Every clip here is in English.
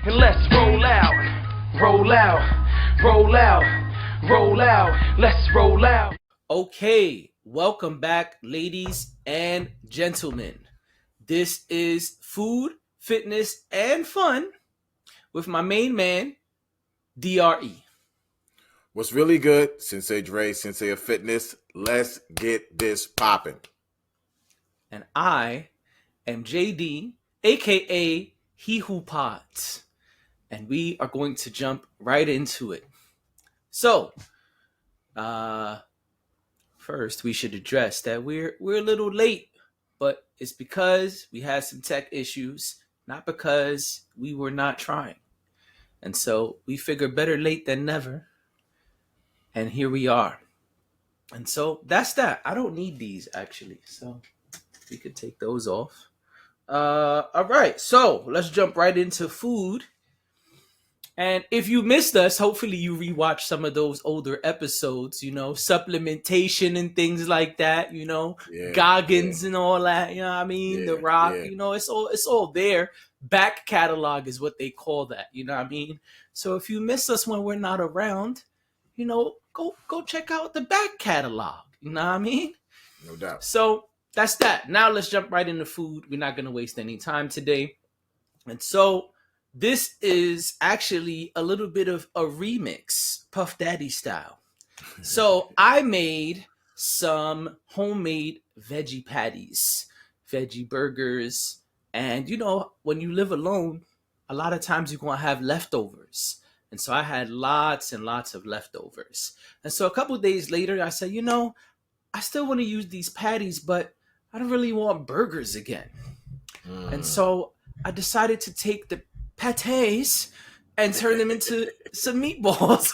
And let's roll out, roll out, roll out, roll out, let's roll out. Okay, welcome back, ladies and gentlemen. This is food, fitness, and fun with my main man, DRE. What's really good, Sensei Dre, Sensei of Fitness. Let's get this popping. And I am JD, aka He Who Pods. And we are going to jump right into it. So, uh, first we should address that we're a little late, but it's because we had some tech issues, not because we were not trying. And so we figure better late than never. And here we are. And so that's that. I don't need these actually. So we could take those off. All right. So let's jump right into food. And if you missed us, hopefully you rewatch some of those older episodes, supplementation and things like that, Goggins and all that, you know what I mean? The Rock, it's all there. Back catalog is what they call that, you know what I mean? So if you miss us when we're not around, go check out the back catalog, you know what I mean? No doubt. So that's that. Now let's jump right into food. We're not going to waste any time today. And so this is actually a little bit of a remix, Puff Daddy style. So I made some homemade veggie patties, veggie burgers. And when you live alone, a lot of times you're going to have leftovers. And so I had lots and lots of leftovers. And so a couple of days later, I said, I still want to use these patties, but I don't really want burgers again. And so I decided to take the pates and turn them into some meatballs.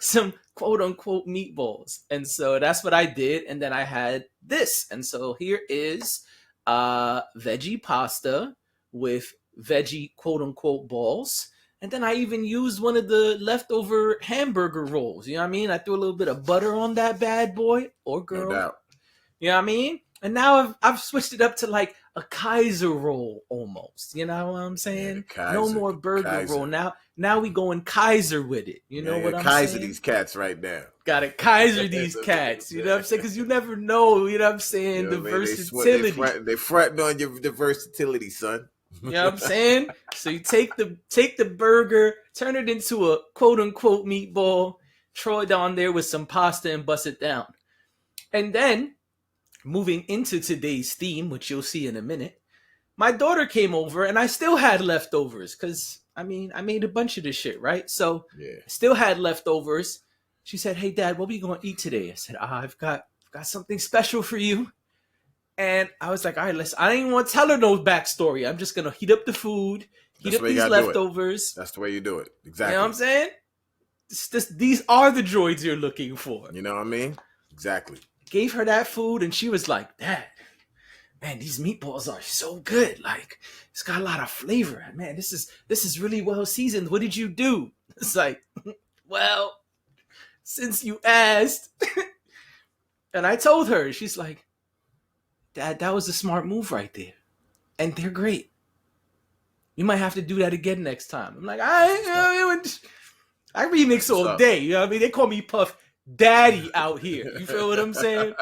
Some quote unquote meatballs. And so that's what I did. And then I had this. And so here is veggie pasta with veggie quote unquote balls. And then I even used one of the leftover hamburger rolls. You know what I mean? I threw a little bit of butter on that bad boy or girl. No doubt. You know what I mean? And now I've switched it up to like a Kaiser roll almost. You know what I'm saying? Yeah, no more burger roll. Now we going Kaiser with it. You know what I'm Kaiser saying? these cats right now. Got to Kaiser these cats. You know what I'm saying? Because you never know. You know what I'm saying? The versatility. They fronting on the versatility, son. You know what I'm saying? So you take the burger, turn it into a quote unquote meatball, throw it down there with some pasta and bust it down. And then moving into today's theme, which you'll see in a minute, my daughter came over and I still had leftovers because I made a bunch of this shit, right? So I still had leftovers. She said, "Hey Dad, what are we gonna eat today?" I said, I've got something special for you. And I was like, all right, I didn't want to tell her no backstory. I'm just gonna heat up the food, heat up these leftovers. That's the way you do it. Exactly. You know what I'm saying? These are the droids you're looking for. You know what I mean? Exactly. Gave her that food and she was like, "Dad, man, these meatballs are so good. Like, it's got a lot of flavor. Man, this is really well seasoned. What did you do?" It's like, well, since you asked. And I told her, she's like, "Dad, that was a smart move right there. And they're great. You might have to do that again next time." I'm like, I remix all day. You know what I mean? They call me Puff Daddy out here. You feel what I'm saying?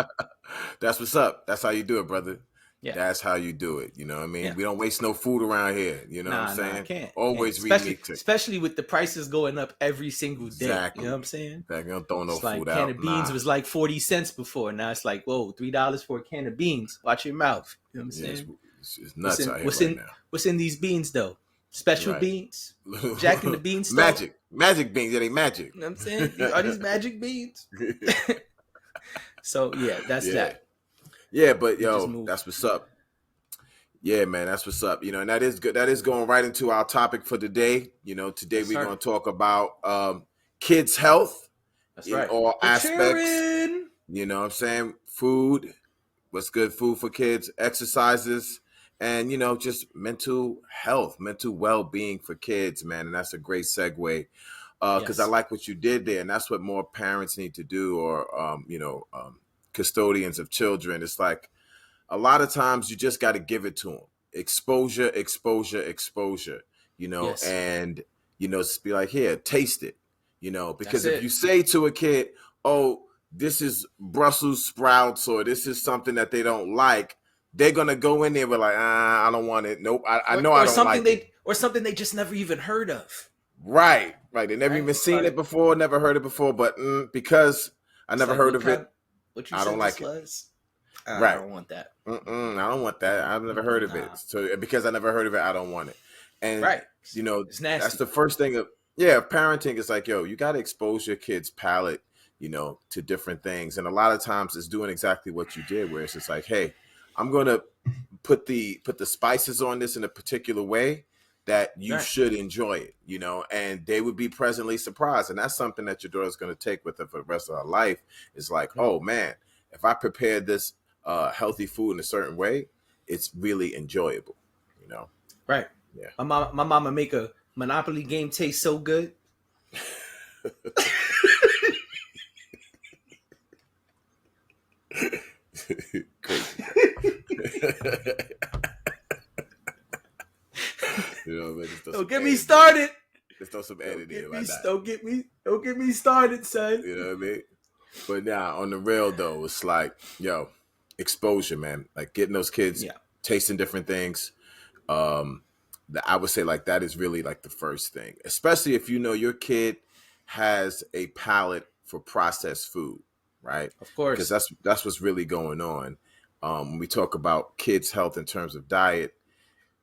That's what's up. That's how you do it, brother. Yeah. That's how you do it. You know what I mean? Yeah. We don't waste no food around here. You know what I'm saying? I can't. Always especially with the prices going up every single day. Exactly. You know what I'm saying? You don't throw no food out. Can of beans was was like 40 cents before. Now it's like, whoa, $3 for a can of beans. Watch your mouth. You know what I'm saying? It's nuts out here now. What's in these beans though? Special beans? Jack and the Beanstalk? Magic beans. It ain't magic. You know what I'm saying? Are these magic beans? So yeah, that's that. Yeah, but yo, that's what's up. Yeah, man, that's what's up. And that is good. That is going right into our topic for today. Today we're going to talk about kids' health in all aspects. Children. You know what I'm saying? Food, what's good food for kids, exercises, and, just mental health, mental well-being for kids, man. And that's a great segue because I like what you did there. And that's what more parents need to do or, custodians of children. It's like, a lot of times you just got to give it to them. exposure, exposure, exposure, Yes. and, just be like, here, taste it, because That's if you it. say to a kid, oh, this is Brussels sprouts or this is something that they don't like, they're going to go in there with like, I don't want it. Nope. I know I Or don't something like it. they just never even heard of. Right. Right. They never Right? even It's seen it like, before, never heard it before, but because I it's never like heard of it, what you I don't said this like it. was? I Right. don't want that. I don't want that. I've never heard of it. Nah. So because I never heard of it, I don't want it. And Right. It's that's nasty. the first thing of parenting is like, yo, you got to expose your kid's palate, to different things. And a lot of times it's doing exactly what you did, where it's just like, hey, I'm going to put the spices on this in a particular way that you Right. should enjoy it, and they would be pleasantly surprised. And that's something that your daughter's going to take with her for the rest of her life. It's like, oh man, if I prepared this healthy food in a certain way, it's really enjoyable, Right. Yeah. My mama make a Monopoly game taste so good. Crazy. Man, Don't get me started. Let's throw some editing. Don't get me started, son. You know what I mean? But now on the real though, it's like, yo, exposure, man. Like getting those kids tasting different things. I would say like that is really like the first thing, especially if your kid has a palate for processed food, right? Of course. Because that's what's really going on. When we talk about kids' health in terms of diet,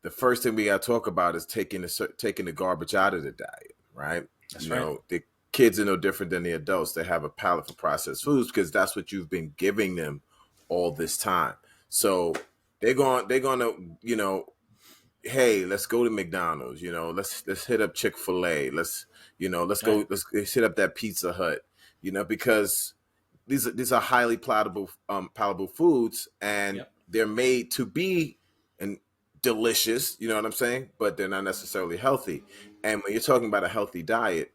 the first thing we got to talk about is taking the garbage out of the diet, right? That's right. The kids are no different than the adults. They have a palate for processed foods because that's what you've been giving them all this time. So they're gonna, hey, let's go to McDonald's, let's hit up Chick-fil-A. Let's hit up that Pizza Hut, because these are highly palatable foods, and they're made to be and delicious, you know what I'm saying? But they're not necessarily healthy. And when you're talking about a healthy diet,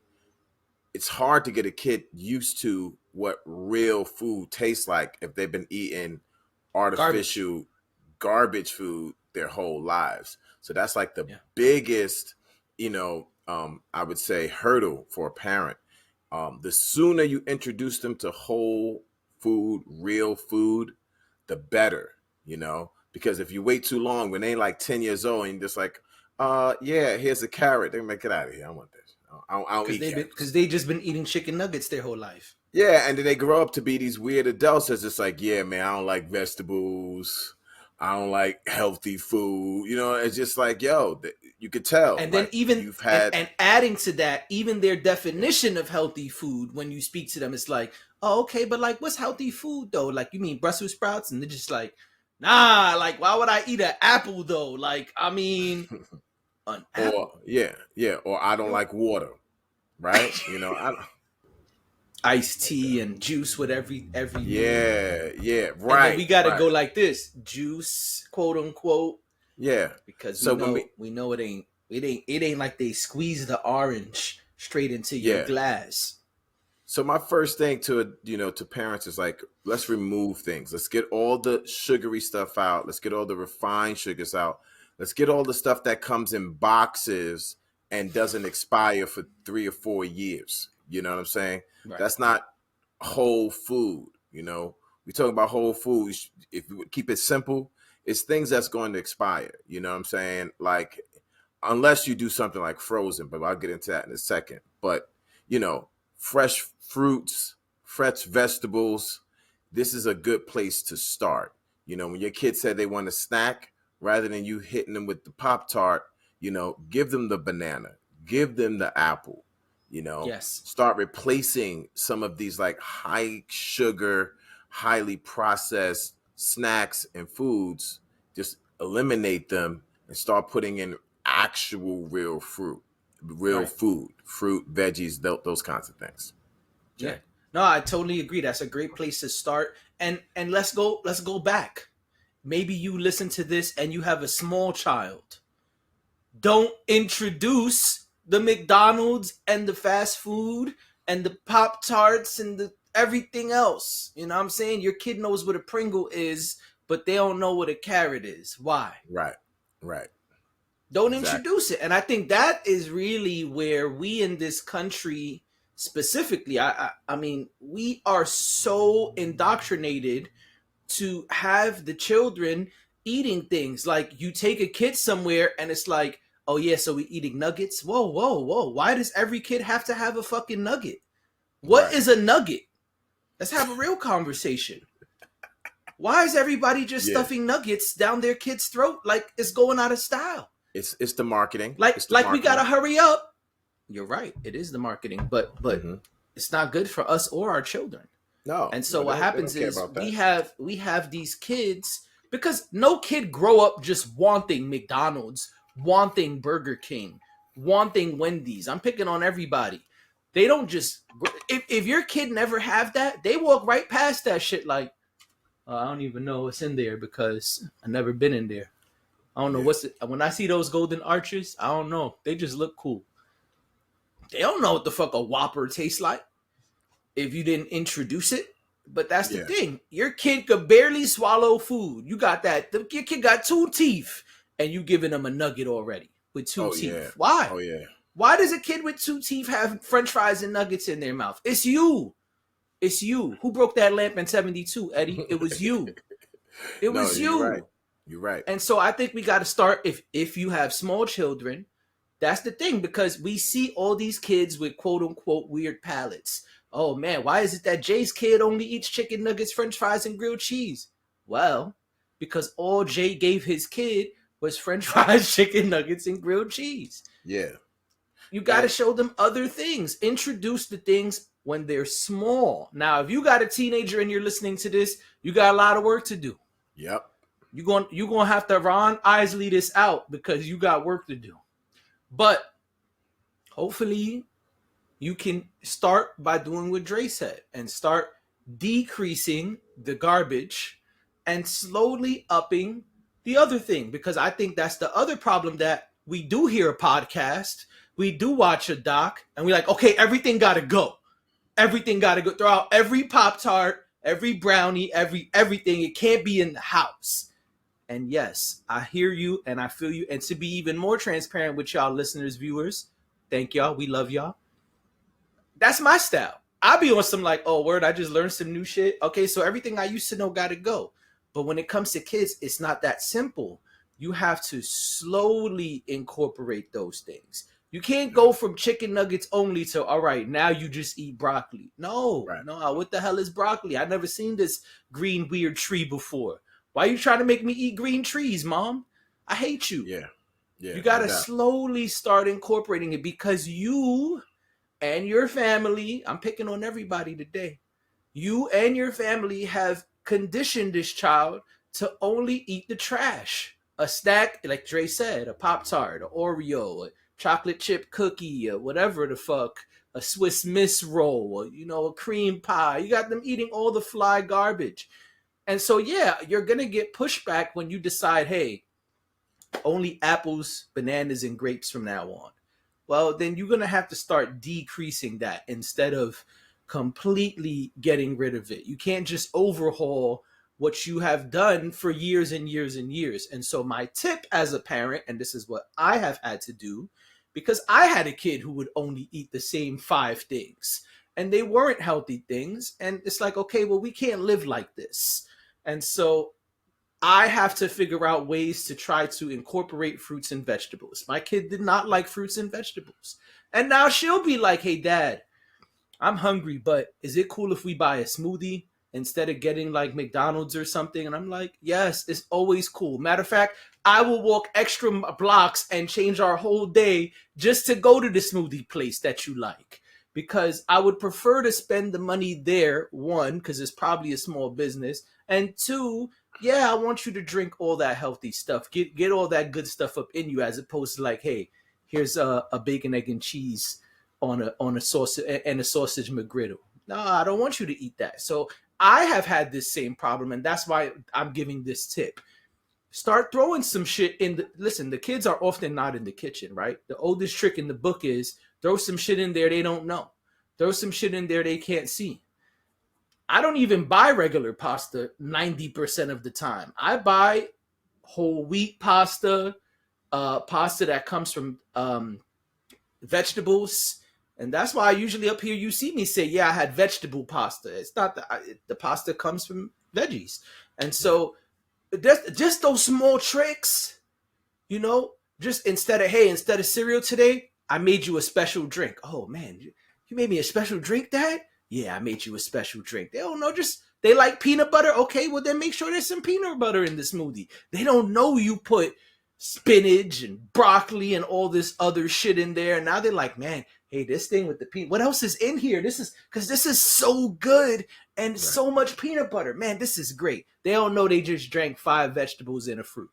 it's hard to get a kid used to what real food tastes like if they've been eating artificial garbage food their whole lives. So that's like the biggest, I would say hurdle for a parent. The sooner you introduce them to whole food, real food, the better, because if you wait too long, when they ain't like 10 years old and you're just like, here's a carrot, they're gonna get out of here. I want this. I don't eat carrots. Because they just been eating chicken nuggets their whole life. Yeah, and then they grow up to be these weird adults that's just like, yeah, man, I don't like vegetables. I don't like healthy food. It's just like, yo, you could tell. And then like, even you've had and adding to that, even their definition of healthy food, when you speak to them, it's like, oh, okay, but like, what's healthy food though? Like, you mean Brussels sprouts? And they're just like, nah, like, why would I eat an apple though? Like, I mean, an apple. Or I don't like water, right? I don't. Iced tea and juice with every right. And we gotta go like this, juice, quote unquote. Yeah, because we know it ain't like they squeeze the orange straight into your glass. So my first thing to parents is like, let's remove things. Let's get all the sugary stuff out. Let's get all the refined sugars out. Let's get all the stuff that comes in boxes and doesn't expire for 3 or 4 years. You know what I'm saying? Right. That's not whole food. We talk about whole food. If we keep it simple, it's things that's going to expire. You know what I'm saying? Like, unless you do something like frozen, but I'll get into that in a second. But, fresh fruits, fresh vegetables, this is a good place to start. When your kid said they want a snack, rather than you hitting them with the Pop-Tart, give them the banana, give them the apple. Start replacing some of these like high sugar, highly processed snacks and foods. Just eliminate them and start putting in actual real fruit, food, fruit, veggies, those kinds of things. Yeah. No, I totally agree. That's a great place to start. And let's go back. Maybe you listen to this and you have a small child. Don't introduce the McDonald's and the fast food and the Pop-Tarts and the everything else. You know what I'm saying? Your kid knows what a Pringle is, but they don't know what a carrot is. Why? Right. Right. Don't Exactly. introduce it. And I think that is really where we in this country specifically, I mean, we are so indoctrinated to have the children eating things. Like you take a kid somewhere and it's like, oh yeah, so we eating nuggets. Whoa, whoa, whoa. Why does every kid have to have a fucking nugget? What Right. is a nugget? Let's have a real conversation. Why is everybody just Yeah. stuffing nuggets down their kid's throat like it's going out of style? It's the marketing. Like It's the like we marketing. gotta hurry up. You're right. It is the marketing, but Mhm. it's not good for us or our children. No. And so No, what they don't happens care is about that. we have these kids because no kid grow up just wanting McDonald's, wanting Burger King, wanting Wendy's. I'm picking on everybody. They don't just if your kid never have that, they walk right past that shit like I don't even know what's in there because I never been in there. I don't know Yeah. what's it. When I see those golden arches, I don't know. They just look cool. They don't know what the fuck a Whopper tastes like if you didn't introduce it. But that's the Yeah. thing. Your kid could barely swallow food. You got that. Your kid got 2 teeth, and you giving them a nugget already with two Oh teeth. yeah. Why? Oh yeah. Why does a kid with 2 teeth have French fries and nuggets in their mouth? It's you. It's you. Who broke that lamp in '72, Eddie? It was you. It No, was you're right. you. You're right. And so I think we got to start if you have small children. That's the thing because we see all these kids with quote unquote weird palates. Oh man, why is it that Jay's kid only eats chicken nuggets, french fries, and grilled cheese? Well, because all Jay gave his kid was french fries, chicken nuggets, and grilled cheese. Yeah. You got to And show them other things. Introduce the things when they're small. Now, if you got a teenager and you're listening to this, you got a lot of work to do. yep. You're gonna have to Ron Isley this out because you got work to do. But hopefully you can start by doing what Dre said and start decreasing the garbage and slowly upping the other thing. Because I think that's the other problem that we do hear a podcast, we do watch a doc, and we're like, okay, everything gotta go. Everything gotta go. Throw out every Pop-Tart, every brownie, everything. It can't be in the house. And yes, I hear you and I feel you. And to be even more transparent with y'all listeners, viewers, thank y'all. We love y'all. That's my style. I'll be on some like, oh, word, I just learned some new shit. Okay, so everything I used to know got to go. But when it comes to kids, it's not that simple. You have to slowly incorporate those things. You can't go from chicken nuggets only to, all right, now you just eat broccoli. No, Right. no, what the hell is broccoli? I've never seen this green weird tree before. Why are you trying to make me eat green trees, Mom? I hate you. Yeah. Yeah. You got to no doubt. slowly start incorporating it because you and your family, I'm picking on everybody today, you and your family have conditioned this child to only eat the trash. A snack, like Dre said, a Pop-Tart, an Oreo, a chocolate chip cookie, or whatever the fuck, a Swiss Miss roll, or, a cream pie. You got them eating all the fly garbage. And so, yeah, you're going to get pushback when you decide, hey, only apples, bananas, and grapes from now on. Well, then you're going to have to start decreasing that instead of completely getting rid of it. You can't just overhaul what you have done for years and years and years. And so, my tip as a parent, and this is what I have had to do, because I had a kid who would only eat the same 5 things, and they weren't healthy things. And it's like, okay, well, we can't live like this. And so, I have to figure out ways to try to incorporate fruits and vegetables. My kid did not like fruits and vegetables. And now she'll be like, hey, Dad, I'm hungry, but is it cool if we buy a smoothie instead of getting like McDonald's or something? And I'm like, yes, it's always cool. Matter of fact, I will walk extra blocks and change our whole day just to go to the smoothie place that you like. Because I would prefer to spend the money there, one, because it's probably a small business, and two, yeah, I want you to drink all that healthy stuff. Get all that good stuff up in you, as opposed to like, hey, here's a bacon, egg, and cheese on a sausage and a sausage McGriddle. No, I don't want you to eat that. So I have had this same problem, and that's why I'm giving this tip. Start throwing some shit in the listen, the kids are often not in the kitchen, right? The oldest trick in the book is throw some shit in there they don't know. Throw some shit in there they can't see. I don't even buy regular pasta 90% of the time. I buy whole wheat pasta, pasta that comes from vegetables. And that's why usually up here you see me say, yeah, I had vegetable pasta. It's not the pasta comes from veggies. And so just those small tricks, you know, just instead of cereal today, I made you a special drink. Oh man, you made me a special drink, Dad? Yeah, I made you a special drink. They don't know, just they like peanut butter. Okay, well then make sure there's some peanut butter in the smoothie. They don't know you put spinach and broccoli and all this other shit in there. And now they're like, man, hey, this thing with the peanut, what else is in here? This is because this is so good and Right. so much peanut butter. Man, this is great. They don't know they just drank 5 vegetables and a fruit.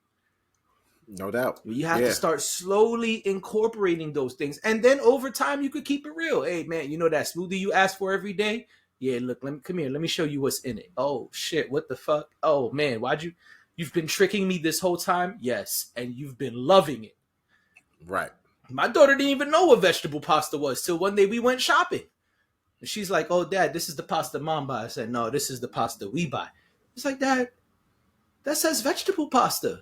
No doubt. You have Yeah. to start slowly incorporating those things. And then over time, you could keep it real. Hey, man, you know that smoothie you ask for every day? Yeah, look, come here. Let me show you what's in it. Oh, shit. What the fuck? Oh, man, you've been tricking me this whole time? Yes. And you've been loving it. Right. My daughter didn't even know what vegetable pasta was till one day we went shopping. And she's like, oh, Dad, this is the pasta Mom buys. I said, no, this is the pasta we buy. It's like, Dad, that says vegetable pasta.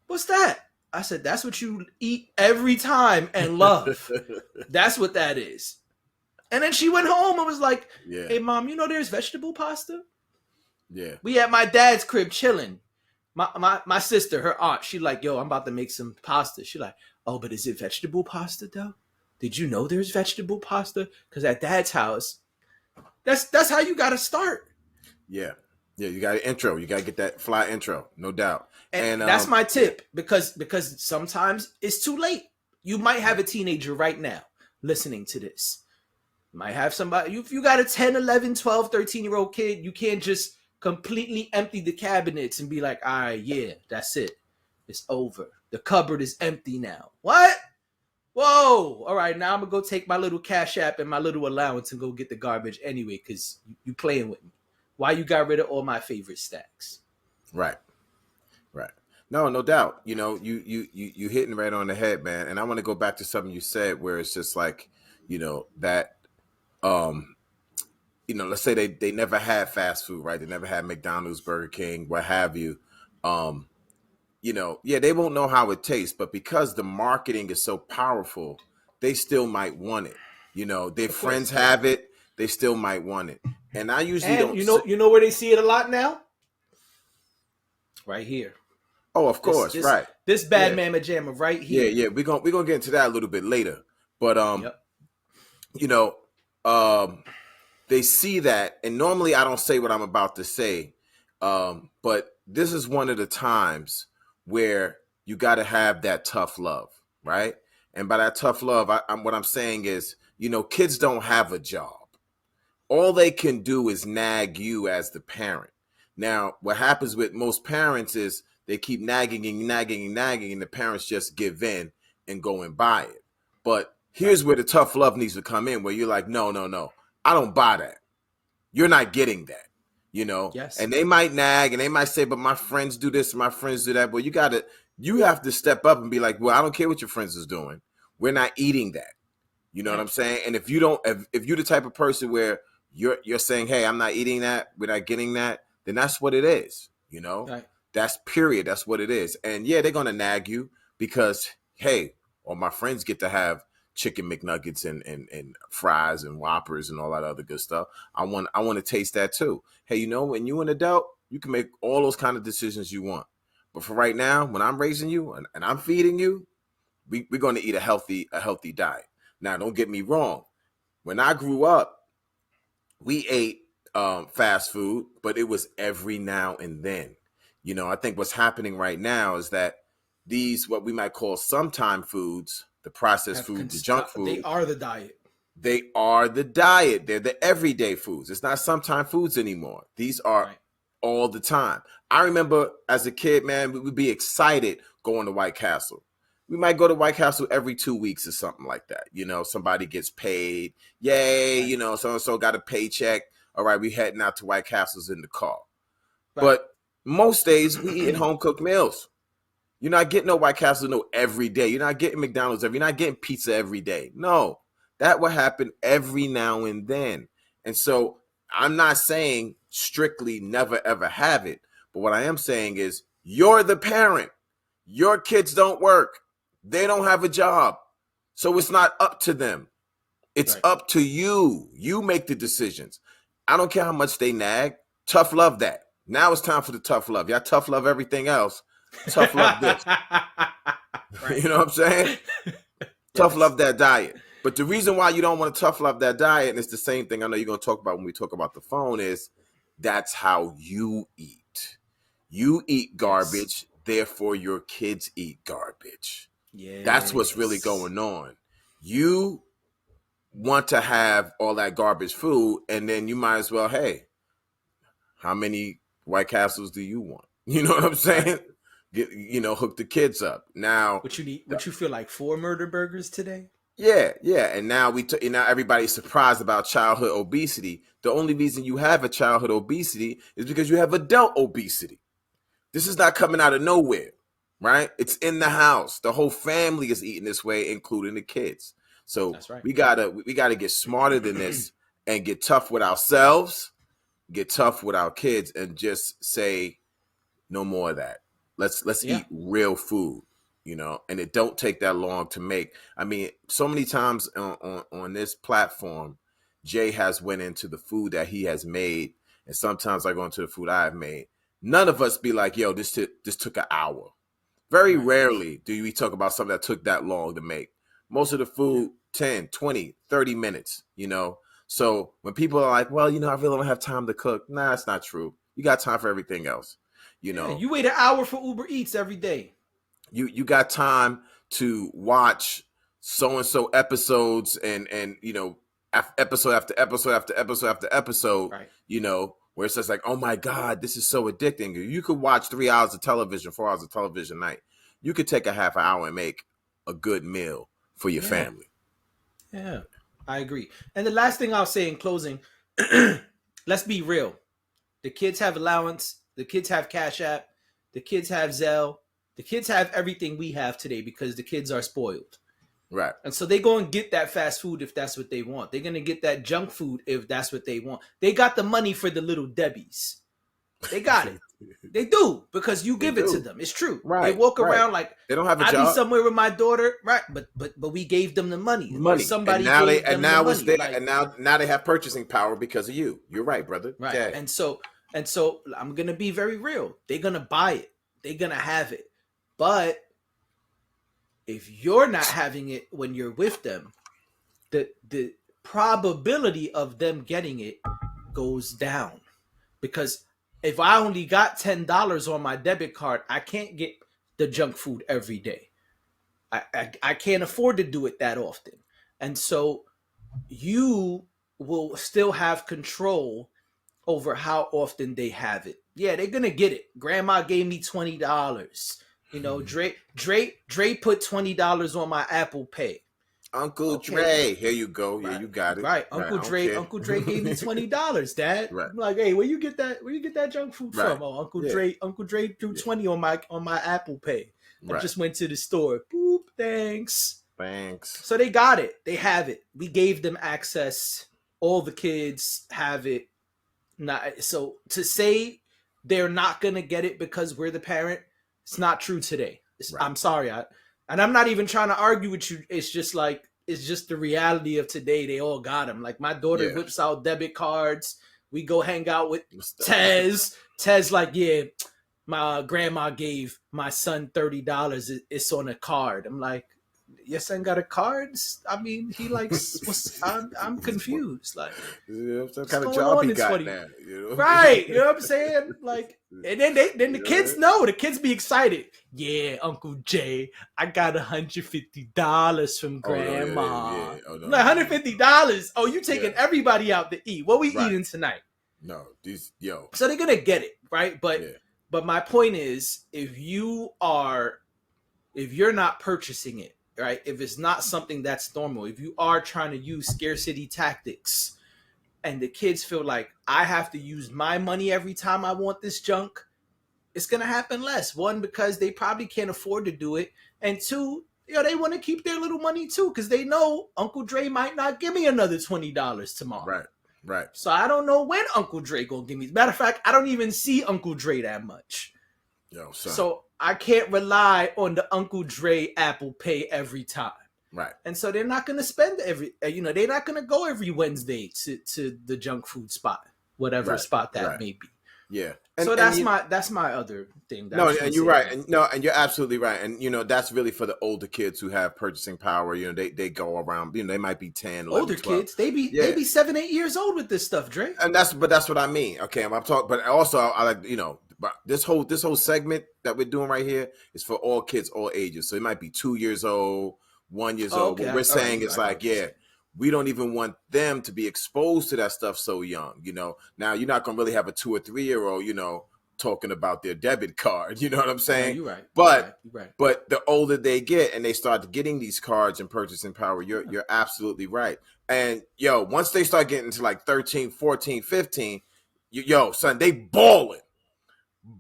What's that? I said, that's what you eat every time and love. That's what that is. And then she went home and was like, Yeah. hey, Mom, you know there's vegetable pasta? Yeah. We at my dad's crib chilling. My sister, her aunt, she like, yo, I'm about to make some pasta. She like, oh, but is it vegetable pasta though? Did you know there's vegetable pasta? Because at Dad's house, that's how you got to start. Yeah. Yeah. You got an intro. You got to get that fly intro, no doubt. And that's my tip because sometimes it's too late. You might have a teenager right now listening to this. You might have somebody, if you got a 10, 11, 12, 13-year-old kid, you can't just completely empty the cabinets and be like, all right, yeah, that's it. It's over. The cupboard is empty now. What? Whoa. All right, now I'm going to go take my little cash app and my little allowance and go get the garbage anyway because you playing with me. Why you got rid of all my favorite snacks? Right. Right. No doubt. You know, you hitting right on the head, man. And I want to go back to something you said where it's just like, you know, that let's say they never had fast food, right? They never had McDonald's, Burger King, what have you. They won't know how it tastes, but because the marketing is so powerful, they still might want it. You know, their friends have it, they still might want it. And I usually don't. You know where they see it a lot now? Right here. Oh, of course, right. This bad mamma jamma right here. Yeah. We're gonna get into that a little bit later. But they see that, and normally I don't say what I'm about to say. But this is one of the times where you gotta have that tough love, right? And by that tough love, what I'm saying is, you know, kids don't have a job. All they can do is nag you as the parent. Now, what happens with most parents is they keep nagging, and the parents just give in and go and buy it. But here's where the tough love needs to come in, where you're like, no, I don't buy that. You're not getting that, you know? Yes. And they might nag and they might say, but my friends do this and my friends do that. But you have to step up and be like, well, I don't care what your friends is doing. We're not eating that. You know what I'm saying? And if you're the type of person where you're saying, hey, I'm not eating that, we're not getting that, then that's what it is, you know? Right. That's period. That's what it is. And yeah, they're going to nag you because, hey, all my friends get to have chicken McNuggets and fries and Whoppers and all that other good stuff. I want to taste that too. Hey, you know, when you're an adult, you can make all those kind of decisions you want. But for right now, when I'm raising you and I'm feeding you, we're going to eat a healthy diet. Now, don't get me wrong. When I grew up, we ate fast food, but it was every now and then. You know, I think what's happening right now is that these, what we might call sometime foods, the processed food, the junk food. They are the diet. They are the diet. They're the everyday foods. It's not sometime foods anymore. These are all the time. I remember as a kid, man, we would be excited going to White Castle. We might go to White Castle every 2 weeks or something like that. You know, somebody gets paid. Yay, you know, so-and-so got a paycheck. All right, we heading out to White Castles in the car. Right. But most days we eating home-cooked meals. You're not getting no White Castle every day. You're not getting McDonald's you're not getting pizza every day. No, that will happen every now and then. And so I'm not saying strictly never, ever have it. But what I am saying is you're the parent. Your kids don't work. They don't have a job. So it's not up to them. It's Right. up to you. You make the decisions. I don't care how much they nag. Tough love that. Now it's time for the tough love. Y'all tough love everything else. Tough love this. Right. You know what I'm saying? Tough love that diet. But the reason why you don't want to tough love that diet, and it's the same thing I know you're going to talk about when we talk about the phone, is that's how you eat. You eat garbage, therefore your kids eat garbage. Yeah. That's what's really going on. You want to have all that garbage food, and then you might as well, hey, how many White Castles do you want? You know what I'm saying? Right. Hook the kids up. Now, what you feel like 4 murder burgers today? Yeah. And now now everybody's surprised about childhood obesity. The only reason you have a childhood obesity is because you have adult obesity. This is not coming out of nowhere, right? It's in the house. The whole family is eating this way, including the kids. So that's right. we gotta get smarter than this and get tough with ourselves, get tough with our kids, and just say no more of that. Let's eat real food, and it don't take that long to make. I mean, so many times on this platform, Jay has went into the food that he has made, and sometimes I go into the food I've made. None of us be like, yo, this took an hour. Very rarely do we talk about something that took that long to make. Most of the food, 10, 20, 30 minutes, So when people are like, well, I really don't have time to cook. Nah, that's not true. You got time for everything else. You wait an hour for Uber Eats every day. You got time to watch so-and-so episodes and episode after episode after episode after episode, right. Where it's just like, oh my God, this is so addicting. You could watch 3 hours of television, 4 hours of television a night. You could take a half an hour and make a good meal for your family. Yeah, I agree. And the last thing I'll say in closing, let's be real. The kids have allowance. The kids have Cash App. The kids have Zelle. The kids have everything we have today because the kids are spoiled. Right. And so they go and get that fast food if that's what they want. They're going to get that junk food if that's what they want. They got the money for the little Debbies. They got it. They do because you give it to them. It's true. Right. They walk around like they don't have a job. I be somewhere with my daughter, right? But we gave them the money. Somebody and now gave them now the it's money. there, and now they have purchasing power because of you. You're right, brother. Right. Yeah. And so I'm gonna be very real. They're gonna buy it. They're gonna have it. But if you're not having it when you're with them, the probability of them getting it goes down. Because if I only got $10 on my debit card, I can't get the junk food every day. I can't afford to do it that often. And so you will still have control over how often they have it. Yeah, they're gonna get it. Grandma gave me $20. Dre put $20 on my Apple Pay. Uncle Dre, here you go. Right. Yeah, you got it. Right, Uncle Dre gave me $20, Dad. Right. I'm like, hey, where you get that junk food from? Oh, Uncle Dre threw 20 on my Apple Pay. I just went to the store. Boop, thanks. So they got it. They have it. We gave them access. All the kids have it. So to say they're not gonna get it because we're the parent, it's not true today. I'm sorry, and I'm not even trying to argue with you. It's just the reality of today. They all got them. Like my daughter whips out debit cards. We go hang out with Tez. Tez like, yeah, my grandma gave my son $30. It's on a card. I'm like, your son got a card? I mean, he likes. I'm confused. Like, some kind of job he got now, right? You know what I'm saying? Like, and then the kids know. The kids be excited. Yeah, Uncle Jay, I got $150 from Grandma. Like $150. Oh, you taking everybody out to eat? What we eating tonight? No, So they're gonna get it, right? But my point is, if you're not purchasing it. Right? If it's not something that's normal, if you are trying to use scarcity tactics and the kids feel like I have to use my money every time I want this junk, it's going to happen less. One, because they probably can't afford to do it. And two, they want to keep their little money too because they know Uncle Dre might not give me another $20 tomorrow. Right. So I don't know when Uncle Dre going to give me. Matter of fact, I don't even see Uncle Dre that much. Yo, son. So I can't rely on the Uncle Dre Apple Pay every time. Right. And so they're not going to spend they're not going to go every Wednesday to the junk food spot, whatever Right. spot that Right. may be. Yeah. So that's my other thing. That No, and you're right, and you're absolutely right, and that's really for the older kids who have purchasing power. They go around. They might be 10, 11, older 12. kids, they be 7, 8 years old with this stuff, Dre. And that's what I mean. Okay, I'm talking, but also I like but this whole segment that we're doing right here is for all kids, all ages. So it might be 2 years old, 1 year old. Okay. What we're saying is like, we don't even want them to be exposed to that stuff so young. Now you're not gonna really have a 2 or 3 year old, talking about their debit card. You know what I'm saying? You're right. But you're right. but the older they get and they start getting these cards and purchasing power, you're absolutely right. And once they start getting to like 13, 14, 15, son, they balling.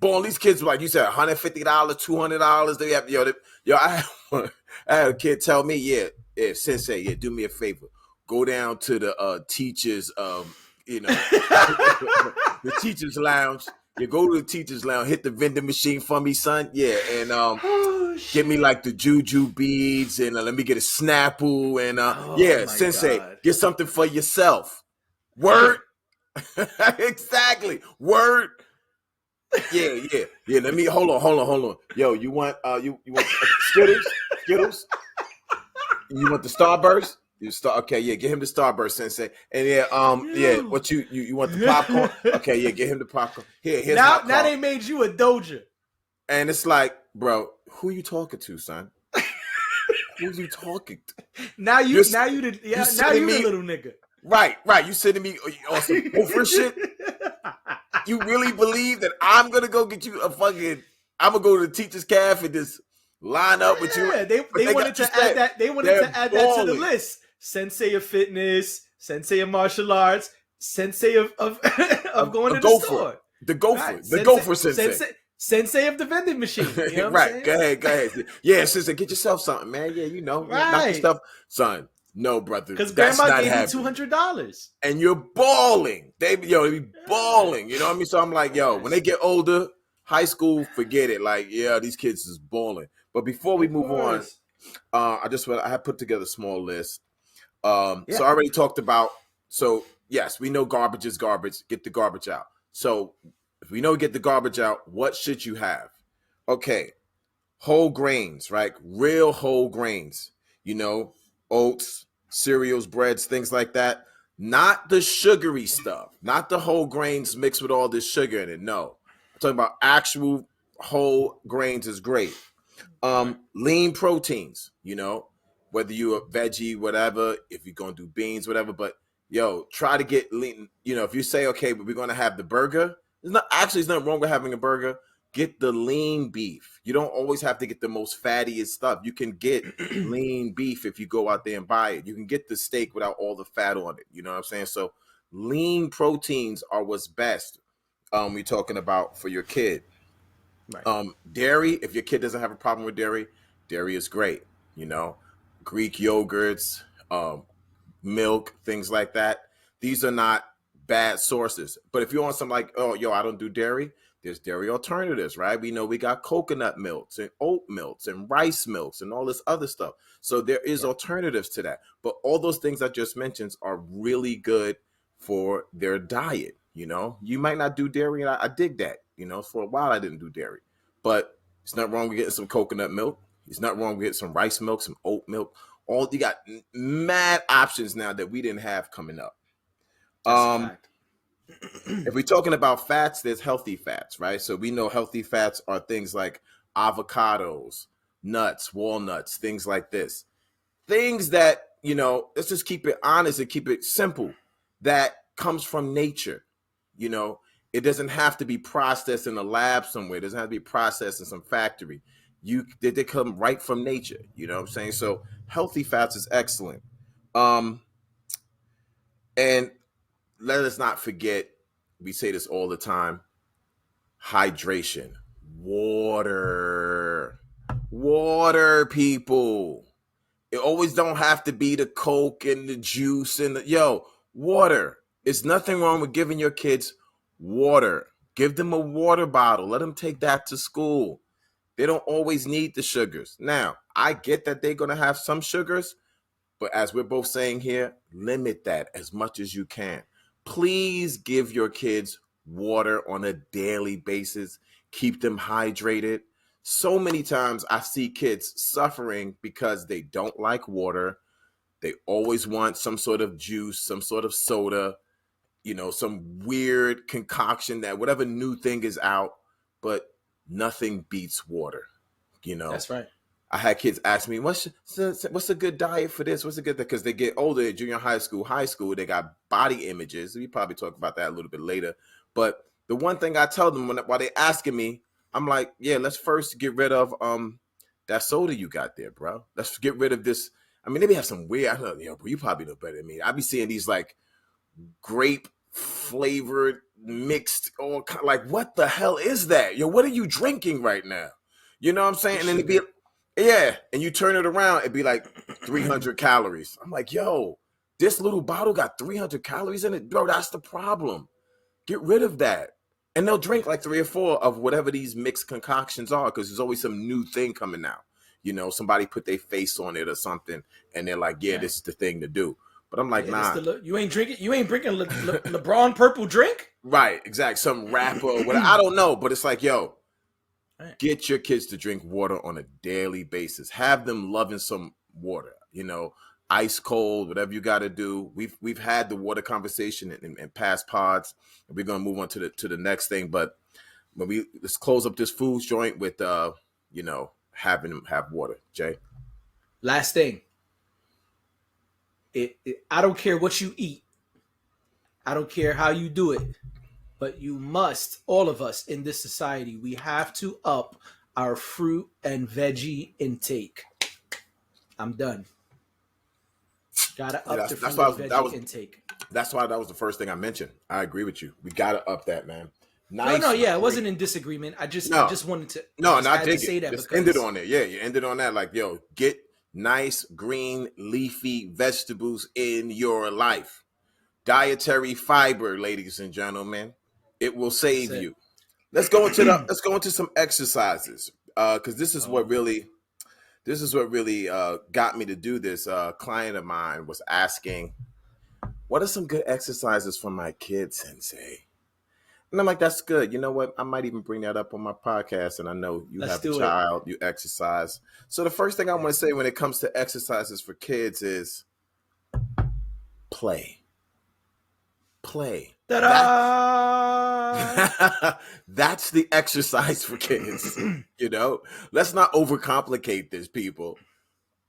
These kids, like you said, $150, $200. They have, I had a kid tell me, Sensei, do me a favor. Go down to the teachers, the teachers lounge. You go to the teacher's lounge, hit the vending machine for me, son. Yeah, and get me like the juju beads, and let me get a Snapple, and Sensei, God. Get something for yourself. Word, exactly. Word. Yeah. Let me hold on. Yo, you want you want Skittles? You want the Starburst? Okay, yeah, get him the Starburst, Sensei. And what you want the popcorn? Okay, yeah, get him the popcorn. Here's now they made you a Doja. And it's like, bro, who you talking to, son? Who's you talking to? Now you the little nigga. Right. You sending me on some over shit? You really believe that I'm gonna go get you I'm gonna go to the teacher's cafe and just line up with you? They wanted to add that. They wanted to add that to the list. Sensei of fitness, sensei of martial arts, sensei of going to the store. The gopher sensei. Sensei of the vending machine. You know right. Go ahead. Yeah, sensei, get yourself something, man. Yeah, knock your stuff. Son, no, brother. Because grandma gave you $200. And you're balling. They be balling. You know what I mean? So I'm like, when they get older, high school, forget it. Like, these kids is balling. But before we move on, I had put together a small list. So I already talked about, so yes, we know garbage is garbage. Get the garbage out. So if we know get the garbage out, what should you have? Okay, whole grains, right? Real whole grains, oats, cereals, breads, things like that. Not the sugary stuff, not the whole grains mixed with all this sugar in it. No, I'm talking about actual whole grains is great. Lean proteins, whether you're a veggie, whatever, if you're going to do beans, whatever, but try to get lean. If you say, okay, but we're going to have the burger, there's nothing wrong with having a burger. Get the lean beef. You don't always have to get the most fattiest stuff. You can get lean beef if you go out there and buy it. You can get the steak without all the fat on it. You know what I'm saying? So lean proteins are what's best. We're talking about for your kid. Right. Dairy, if your kid doesn't have a problem with dairy is great. Greek yogurts, milk, things like that. These are not bad sources. But if you want something like, I don't do dairy, there's dairy alternatives, right? We know we got coconut milks and oat milks and rice milks and all this other stuff. So there is alternatives to that. But all those things I just mentioned are really good for their diet. You might not do dairy, and I dig that. For a while I didn't do dairy. But it's not wrong with getting some coconut milk. It's not wrong with getting some rice milk, some oat milk. You got mad options now that we didn't have coming up. If we're talking about fats, there's healthy fats, right? So we know healthy fats are things like avocados, nuts, walnuts, things like this. Things that, let's just keep it honest and keep it simple. That comes from nature. It doesn't have to be processed in a lab somewhere. It doesn't have to be processed in some factory. They come right from nature. You know what I'm saying? So healthy fats is excellent. And let us not forget, we say this all the time, hydration. Water, people. It always don't have to be the Coke and the juice and water. It's nothing wrong with giving your kids water. Give them a water bottle. Let them take that to school. They don't always need the sugars. Now, I get that they're going to have some sugars, but as we're both saying here, limit that as much as you can. Please give your kids water on a daily basis. Keep them hydrated. So many times I see kids suffering because they don't like water. They always want some sort of juice, some sort of soda, some weird concoction that whatever new thing is out, but nothing beats water. That's right. I had kids ask me, what's a good diet for this? What's a good thing? Because they get older, junior high school, they got body images. We probably talk about that a little bit later. But the one thing I tell them while they're asking me, I'm like, yeah, let's first get rid of that soda you got there, bro. Let's get rid of this. I mean, they have some weird, I don't know, bro, you probably know better than me. I be seeing these like grape flavored mixed, or like, what the hell is that? Yo, what are you drinking right now? You know what I'm saying? And then it'd be, yeah, and you turn it around, it'd be like 300 calories. I'm like, yo, this little bottle got 300 calories in it? Bro, that's the problem. Get rid of that. And they'll drink like 3 or 4 of whatever these mixed concoctions are, because there's always some new thing coming out. Somebody put their face on it or something, and they're like, yeah, this is the thing to do. But I'm like, nah. You ain't drinking LeBron purple drink? Right, exactly. Some rapper or whatever. I don't know, but it's like, yo, get your kids to drink water on a daily basis. Have them loving some water, ice cold, whatever you got to do. We've had the water conversation in past pods, and we're gonna move on to the next thing. But let's close up this food joint with having them have water. Jay, last thing. I don't care what you eat. I don't care how you do it. But you must, all of us in this society, we have to up our fruit and veggie intake. I'm done. Gotta up the fruit and veggie intake. That's why that was the first thing I mentioned. I agree with you. We gotta up that, man. Nice. No, yeah, it wasn't in disagreement. I just wanted to. I dig it. Just ended on it. Yeah, you ended on that. Like, yo, get nice green leafy vegetables in your life. Dietary fiber, ladies and gentlemen. It will save you. Let's go into some exercises, because this is what really got me to do this. A client of mine was asking, what are some good exercises for my kids, Sensei? And I'm like, that's good. You know what? I might even bring that up on my podcast. And I know you have a child, you exercise. So the first thing I want to say when it comes to exercises for kids is play. Play. Ta-da! That's the exercise for kids. Let's not overcomplicate this, people.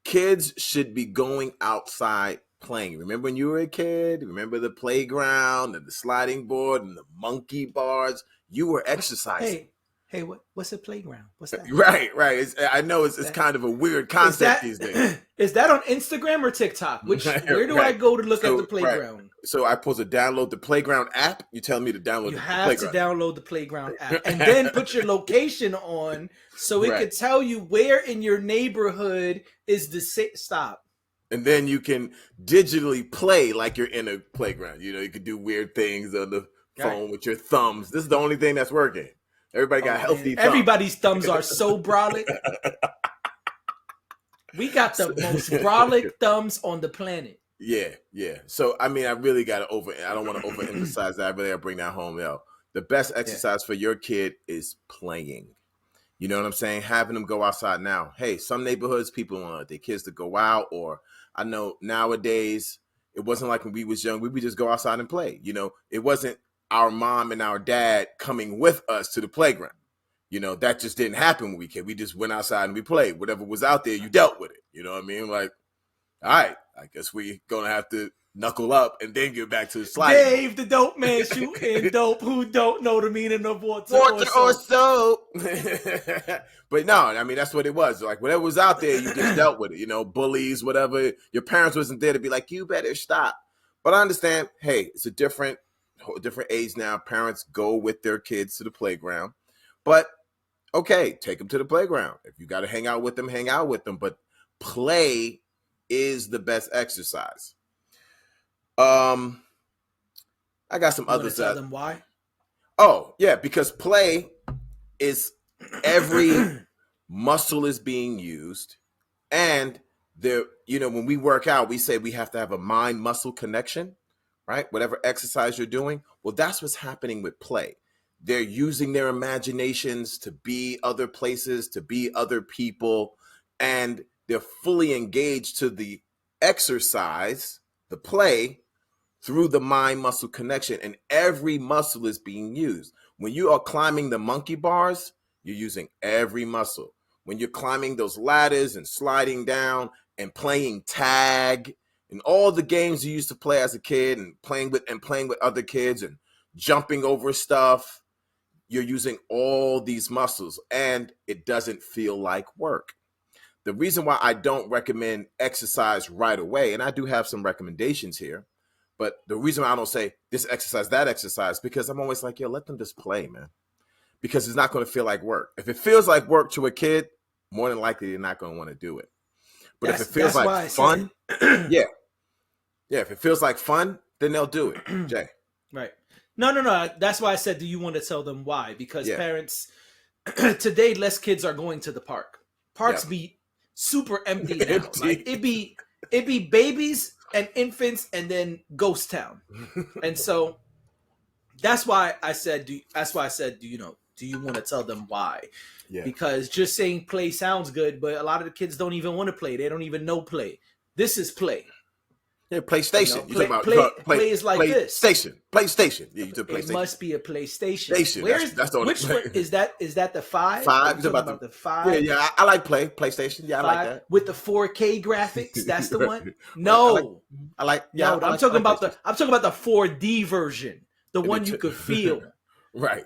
Kids should be going outside playing. Remember when you were a kid? Remember the playground and the sliding board and the monkey bars? You were exercising. Hey, what's a playground? What's that? Right. I know it's kind of a weird concept these days. Is that on Instagram or TikTok? Where do I go to look at the playground? Right. So I supposed to download the playground app? You telling me to download the playground? You have to download the playground app and then put your location on so it could tell you where in your neighborhood is the stop. And then you can digitally play like you're in a playground. You could do weird things on the phone with your thumbs. This is the only thing that's working. Everybody got healthy thumbs. Everybody's thumbs are so brolic. We got the most brolic thumbs on the planet. Yeah. So, I mean, I really got to I don't want to overemphasize that. I really got to bring that home, yo. The best exercise for your kid is playing. You know what I'm saying? Having them go outside now. Hey, some neighborhoods, people want their kids to go out, or I know nowadays, it wasn't like when we was young, we would just go outside and play. It wasn't our mom and our dad coming with us to the playground. That just didn't happen when we came. We just went outside and we played. Whatever was out there, you dealt with it. You know what I mean? Like, all right, I guess we gonna have to knuckle up and then get back to the slide. Dave, the dope man, shooting dope. Who don't know the meaning of water or soap. But no, I mean, that's what it was. Like, whatever was out there, you just dealt with it. Bullies, whatever. Your parents wasn't there to be like, you better stop. But I understand, hey, it's a different age now. Parents go with their kids to the playground. But, okay, take them to the playground. If you got to hang out with them, hang out with them. But play is the best exercise. I got some others. Tell them why? Oh, yeah, because play is every muscle is being used, and there, when we work out, we say we have to have a mind muscle connection, right? Whatever exercise you're doing, well, that's what's happening with play. They're using their imaginations to be other places, to be other people, and they're fully engaged to the exercise, the play, through the mind muscle connection, and every muscle is being used. When you are climbing the monkey bars, you're using every muscle. When you're climbing those ladders and sliding down and playing tag and all the games you used to play as a kid, and playing with other kids and jumping over stuff, you're using all these muscles, and it doesn't feel like work. The reason why I don't recommend exercise right away, and I do have some recommendations here, but the reason why I don't say this exercise, that exercise, because I'm always like, yo, let them just play, man. Because it's not going to feel like work. If it feels like work to a kid, more than likely they're not going to want to do it. But if it feels like fun, yeah. If it feels like fun, then they'll do it, Jay. Right. No. That's why I said, do you want to tell them why? Because parents, today, less kids are going to the park. Parks be super empty now. Like, it be babies and infants and then ghost town. And so that's why I said, do you want to tell them why? Yeah. Because just saying play sounds good, but a lot of the kids don't even want to play. They don't even know play. This is play. Yeah, PlayStation. Play is like this. PlayStation. Yeah, you took PlayStation. It must be a PlayStation. That's the only. Which one is that? Is that the 5? 5. You're about the 5. Yeah. I like PlayStation. Yeah, 5, I like that with the 4K graphics. That's the one. No, I like. I'm talking about the 4D version, the one you could feel. Right.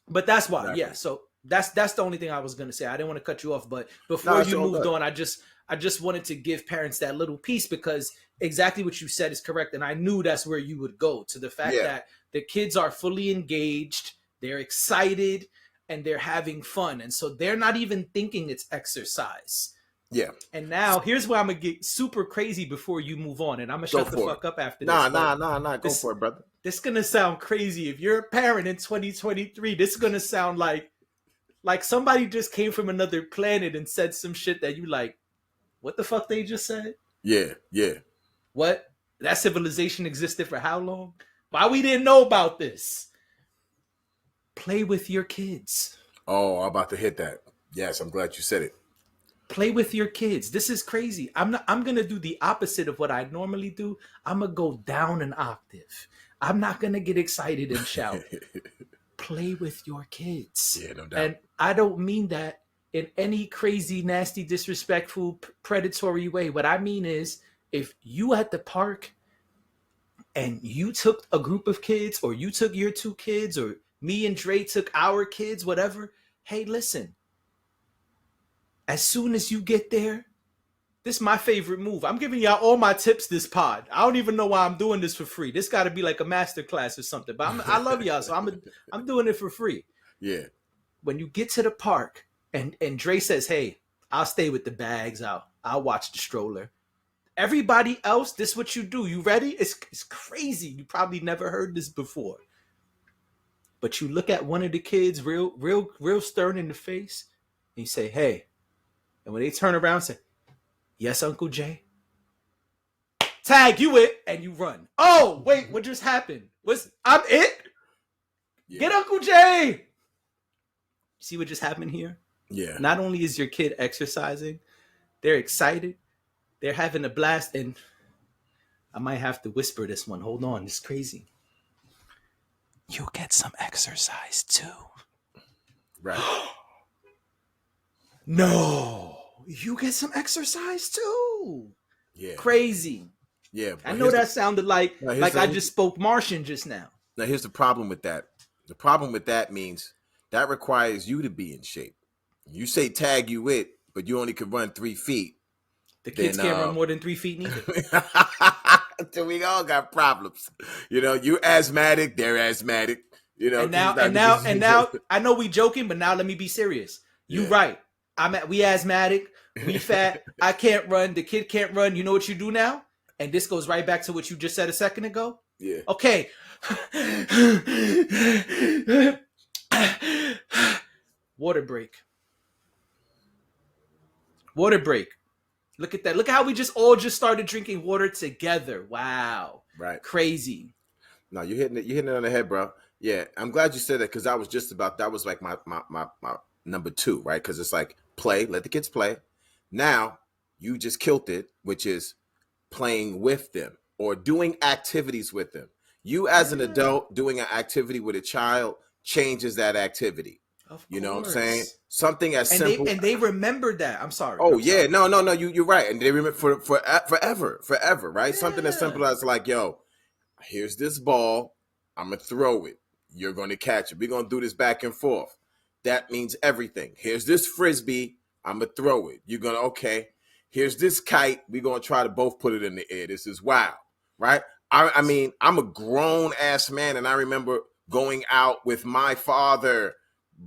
But that's why. Exactly. Yeah. So that's the only thing I was gonna say. I didn't want to cut you off, but before you moved on, I just wanted to give parents that little piece, because exactly what you said is correct. And I knew that's where you would go, to the fact that the kids are fully engaged, they're excited, and they're having fun. And so they're not even thinking it's exercise. Yeah. And now here's where I'm going to get super crazy before you move on. And I'm going to shut the fuck up after this. Nah. Go for it, brother. This is going to sound crazy. If you're a parent in 2023, this is going to sound like somebody just came from another planet and said some shit that you like, what the fuck they just said? Yeah. What? That civilization existed for how long? Why we didn't know about this? Play with your kids. Oh, I'm about to hit that. Yes, I'm glad you said it. Play with your kids. This is crazy. I'm gonna do the opposite of what I normally do. I'm gonna go down an octave. I'm not gonna get excited and shout. Play with your kids. Yeah, no doubt. And I don't mean that in any crazy, nasty, disrespectful, predatory way. What I mean is, if you at the park and you took a group of kids, or you took your 2 kids, or me and Dre took our kids, whatever, hey, listen, as soon as you get there, this is my favorite move. I'm giving y'all all my tips this pod. I don't even know why I'm doing this for free. This got to be like a master class or something, but I love y'all, so I'm doing it for free. Yeah. When you get to the park, and Dre says, hey, I'll stay with the bags. I'll watch the stroller. Everybody else, this is what you do. You ready? It's crazy. You probably never heard this before. But you look at one of the kids real stern in the face, and you say, hey. And when they turn around and say, yes, Uncle Jay. Tag, you it, and you run. Oh, wait, what just happened? I'm it? Yeah. Get Uncle Jay. See what just happened here? Yeah. Not only is your kid exercising, they're excited, they're having a blast, and I might have to whisper this one. Hold on, it's crazy. You get some exercise too. Right. No, you get some exercise too. Yeah. Crazy. Yeah. I know that sounded like I just spoke Martian just now. Now, here's the problem with that. The problem with that means that requires you to be in shape. You say tag you it, but you only can run 3 feet. The kids can't run more than 3 feet neither. So we all got problems. You asthmatic, they're asthmatic. And now I know we joking, but now let me be serious. You right. We asthmatic, we fat, I can't run, the kid can't run. You know what you do now? And this goes right back to what you just said a second ago. Yeah. Okay, Water break. Water break. Look at that. Look at how we just started drinking water together. Wow. Right. Crazy. No, you're hitting it on the head, bro. Yeah, I'm glad you said that because I was just about that was like my number two, right? Because it's like play, let the kids play. Now you just killed it, which is playing with them or doing activities with them. You as an adult doing an activity with a child changes that activity. Of You know what I'm saying? course. Something as And simple. they remembered that. I'm sorry. Oh I'm yeah, sorry. no, you're right, and they remember forever, right? Something as simple as like, yo, here's this ball, I'm gonna throw it. You're gonna catch it. We're gonna do this back and forth. That means everything. Here's this frisbee, I'm gonna throw it. You're gonna okay. Here's this kite. We're gonna try to both put it in the air. This is wild, right? I mean, I'm a grown ass man, and I remember going out with my father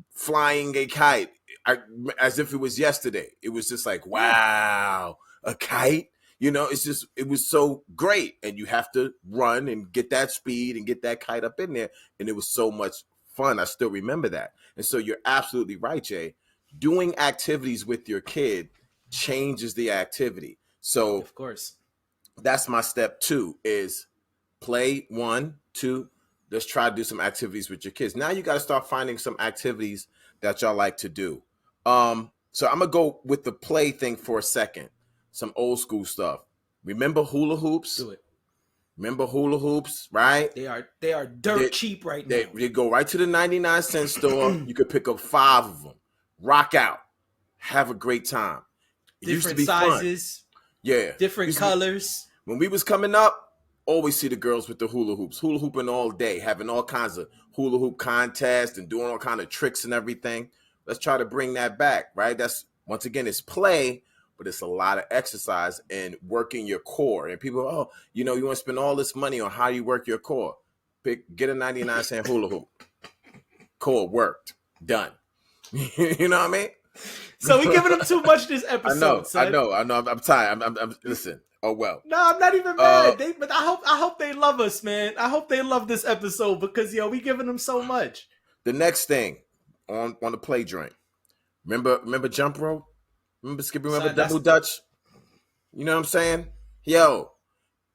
flying a kite as if it was yesterday. It was just like, wow, a kite. You know, it was so great. And you have to run and get that speed and get that kite up in there. And it was so much fun. I still remember that. And so you're absolutely right, Jay. Doing activities with your kid changes the activity. So Of course. that's my step two is play 1, 2. Let's try to do some activities with your kids. Now you got to start finding some activities that y'all like to do. So I'm gonna go with the play thing for a second. Some old school stuff. Remember hula hoops? Do it. Remember hula hoops, right? They are dirt cheap right now. You go right to the 99-cent store. You could pick up 5 of them. Rock out. Have a great time. It used to Different be sizes. fun. Yeah. Different colors. When we was coming up, always see the girls with the hula hoops, hula hooping all day, having all kinds of hula hoop contests and doing all kind of tricks and everything. Let's try to bring that back, right? That's once again, it's play, but it's a lot of exercise and working your core. And people, oh, you want to spend all this money on how you work your core. Get a 99-cent hula hoop. Core worked, done. You know what I mean? So we giving them too much this episode. I know. I'm tired. I'm listen. Oh well. No, I'm not even mad. But I hope they love us, man. I hope they love this episode because we giving them so much. The next thing on the play joint. Remember jump rope? Remember skipping? Remember double dutch? You know what I'm saying? Yo,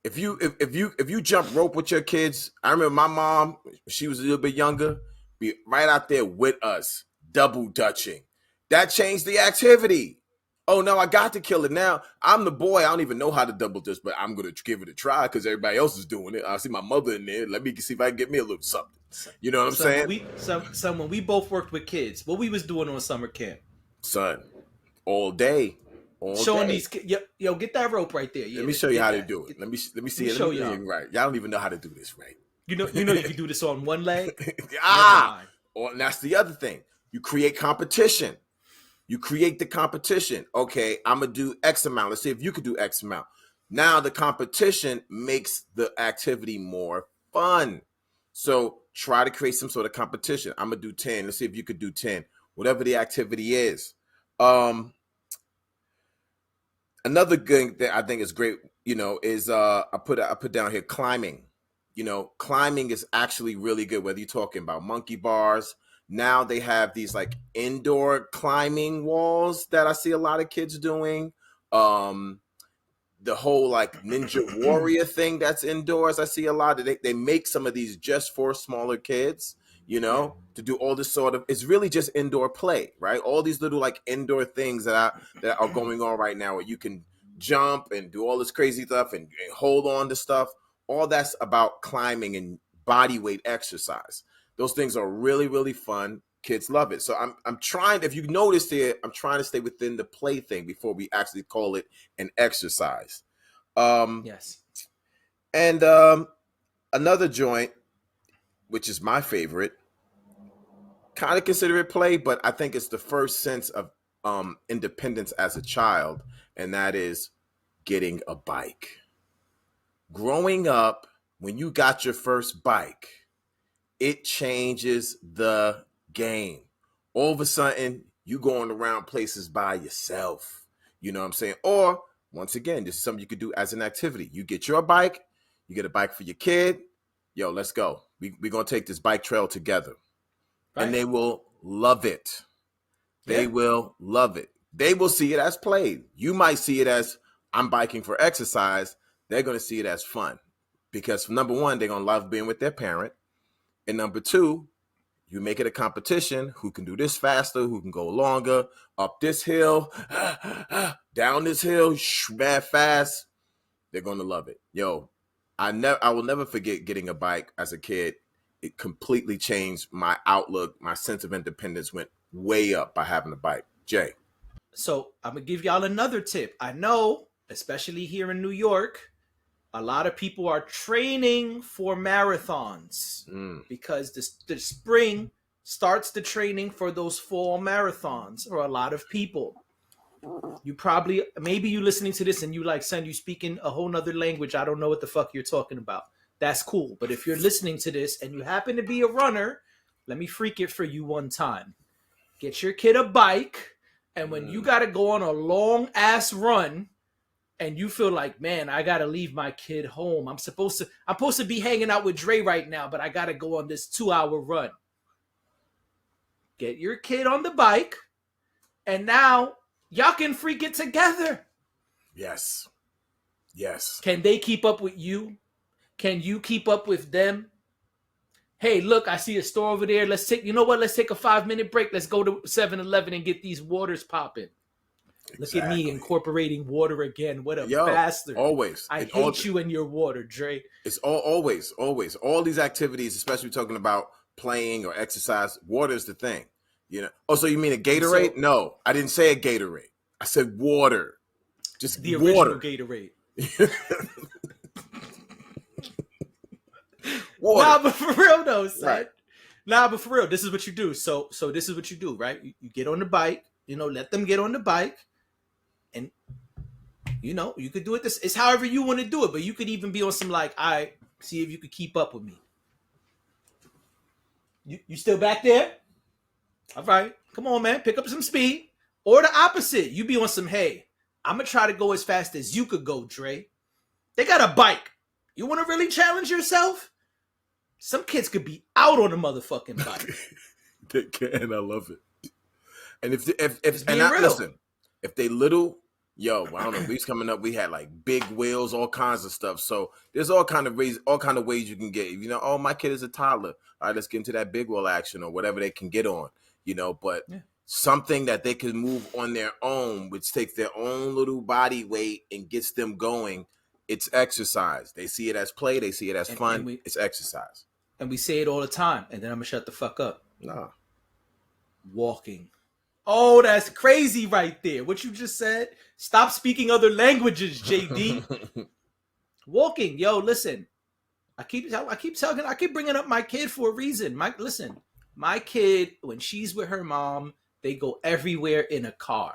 if you jump rope with your kids, I remember my mom. She was a little bit younger. Be right out there with us, double dutching. That changed the activity. Oh, no, I got to kill it. Now, I'm the boy. I don't even know how to double dutch, but I'm going to give it a try because everybody else is doing it. I see my mother in there. Let me see if I can get me a little something. You know what I'm saying? When we both worked with kids, what we was doing on summer camp? Son, all day. Showing these kids. Yo, get that rope right there. Let me show you how to do it. Let me see it. Show y'all. Right. Y'all don't even know how to do this, right? You know you can do this on one leg. And that's the other thing. You create competition. You create the competition. Okay, I'm going to do X amount. Let's see if you could do X amount. Now the competition makes the activity more fun. So try to create some sort of competition. I'm going to do 10. Let's see if you could do 10. Whatever the activity is. Another thing that I think is great, is I put down here climbing. Climbing is actually really good, whether you're talking about monkey bars. Now they have these like indoor climbing walls that I see a lot of kids doing. The whole like Ninja Warrior thing that's indoors. I see a lot of they make some of these just for smaller kids, to do all this sort of, it's really just indoor play, right? All these little like indoor things that are going on right now where you can jump and do all this crazy stuff and hold on to stuff. All that's about climbing and body weight exercise. Those things are really, really fun. Kids love it. So I'm trying, if you noticed here, I'm trying to stay within the play thing before we actually call it an exercise. Yes. And another joint, which is my favorite, kind of consider it play, but I think it's the first sense of independence as a child, and that is getting a bike. Growing up, when you got your first bike, it changes the game. All of a sudden, you going around places by yourself. You know what I'm saying? Or, once again, this is something you could do as an activity. You get your bike, you get a bike for your kid. Yo, let's go. we're going to take this bike trail together. Right. And they will love it. They Yeah. will love it. They will see it as play. You might see it as I'm biking for exercise. They're going to see it as fun because number one, they're going to love being with their parent. And number two, you make it a competition. Who can do this faster? Who can go longer? Up this hill, down this hill, mad fast. They're going to love it. Yo, I will never forget getting a bike as a kid. It completely changed my outlook. My sense of independence went way up by having a bike. Jay. So I'm gonna give y'all another tip. I know, especially here in New York, a lot of people are training for marathons because the spring starts the training for those fall marathons for a lot of people. You probably, maybe you listening to this and you like, son, you speaking a whole nother language. I don't know what the fuck you're talking about. That's cool. But if you're listening to this and you happen to be a runner, let me freak it for you one time. Get your kid a bike. And when you got to go on a long ass run and you feel like, man, I got to leave my kid home. I'm supposed to be hanging out with Dre right now, but I got to go on this 2-hour run. Get your kid on the bike. And now y'all can freak it together. Yes. Yes. Can they keep up with you? Can you keep up with them? Hey, look, I see a store over there. Let's take a 5-minute break. Let's go to 7-Eleven and get these waters popping. Exactly. Look at me incorporating water again. What a bastard. Always. I hate you and your water, Dre. It's always. All these activities, especially talking about playing or exercise, water is the thing. You know. Oh, so you mean a Gatorade? No, I didn't say a Gatorade. I said water. Just the water. Original Gatorade. Water. Nah, but for real though, son. Right. Nah, but for real, this is what you do. So this is what you do, right? You get on the bike, let them get on the bike, and you could do it. It's however you want to do it, but you could even be on some like, I see if you could keep up with me. You still back there? All right, come on, man, pick up some speed. Or the opposite, you be on some, hey, I'm gonna try to go as fast as you could go, Dre. They got a bike. You want to really challenge yourself? Some kids could be out on a motherfucking bike. They can. I love it. And if they little, I don't know. We's coming up. We had like big wheels, all kinds of stuff. So there's all kind of ways you can get. Oh, my kid is a toddler. All right, let's get into that big wheel action or whatever they can get on. But something that they can move on their own, which takes their own little body weight and gets them going. It's exercise. They see it as play. They see it as fun. It's exercise. And we say it all the time. And then I'm going to shut the fuck up. Nah. Walking. Oh, that's crazy right there. What you just said. Stop speaking other languages, JD. Walking. Yo, listen. I keep bringing up my kid for a reason. My kid, when she's with her mom, they go everywhere in a car.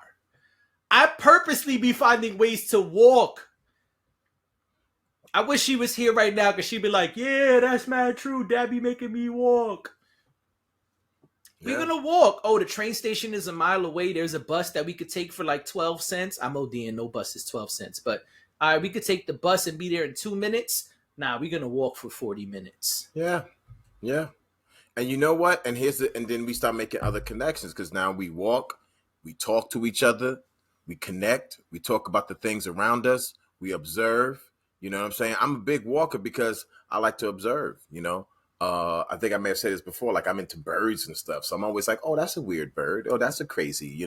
I purposely be finding ways to walk. I wish she was here right now because she'd be like, yeah, that's mad true. Dad be making me walk. Yeah. We're going to walk. Oh, the train station is a mile away. There's a bus that we could take for like 12 cents. I'm ODing. No bus is 12 cents. But we could take the bus and be there in 2 minutes. Nah, we're going to walk for 40 minutes. Yeah. Yeah. And you know what? And then we start making other connections because now we walk, we talk to each other, we connect, we talk about the things around us, we observe. You know what I'm saying? I'm a big walker because I like to observe, I think I may have said this before, like I'm into birds and stuff. So I'm always like, oh, that's a weird bird. Oh, that's a crazy,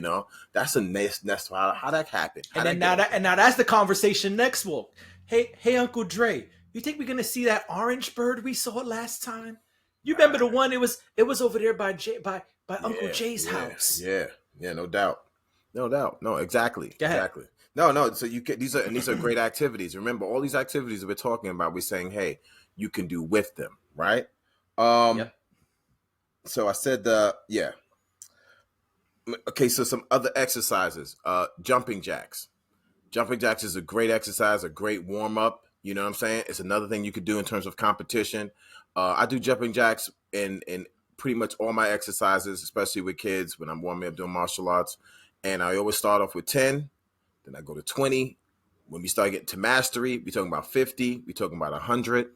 that's a nest. How that happened. Now that's the conversation next walk. Hey, Uncle Dre, you think we're going to see that orange bird we saw last time? You remember the one, it was over there by Uncle Jay's house. Yeah. No doubt. No, exactly. Exactly. No. So these are great activities. Remember, all these activities that we're talking about, we're saying, hey, you can do with them, right? Yep. So I said Okay, so some other exercises. Jumping jacks. Jumping jacks is a great exercise, a great warm up. You know what I'm saying? It's another thing you could do in terms of competition. I do jumping jacks in pretty much all my exercises, especially with kids when I'm warming up doing martial arts. And I always start off with 10. Then I go to 20. When we start getting to mastery, we're talking about 50. We're talking about 100,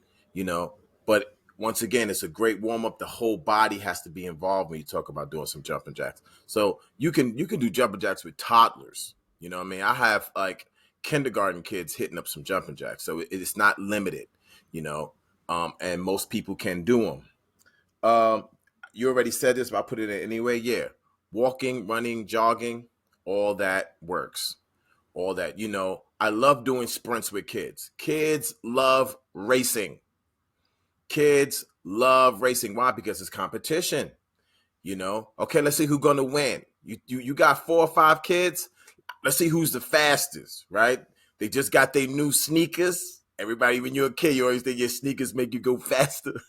But once again, it's a great warm up. The whole body has to be involved when you talk about doing some jumping jacks. So you can do jumping jacks with toddlers. You know what I mean? I have like kindergarten kids hitting up some jumping jacks, so it's not limited. You know, and most people can do them. You already said this, but I put it in anyway. Yeah, walking, running, jogging, all that works. All that, I love doing sprints with kids. Kids love racing. Kids love racing. Why? Because it's competition. Okay, let's see who's gonna win. You got 4 or 5 kids. Let's see who's the fastest, right? They just got their new sneakers. Everybody, when you're a kid, you always think your sneakers make you go faster.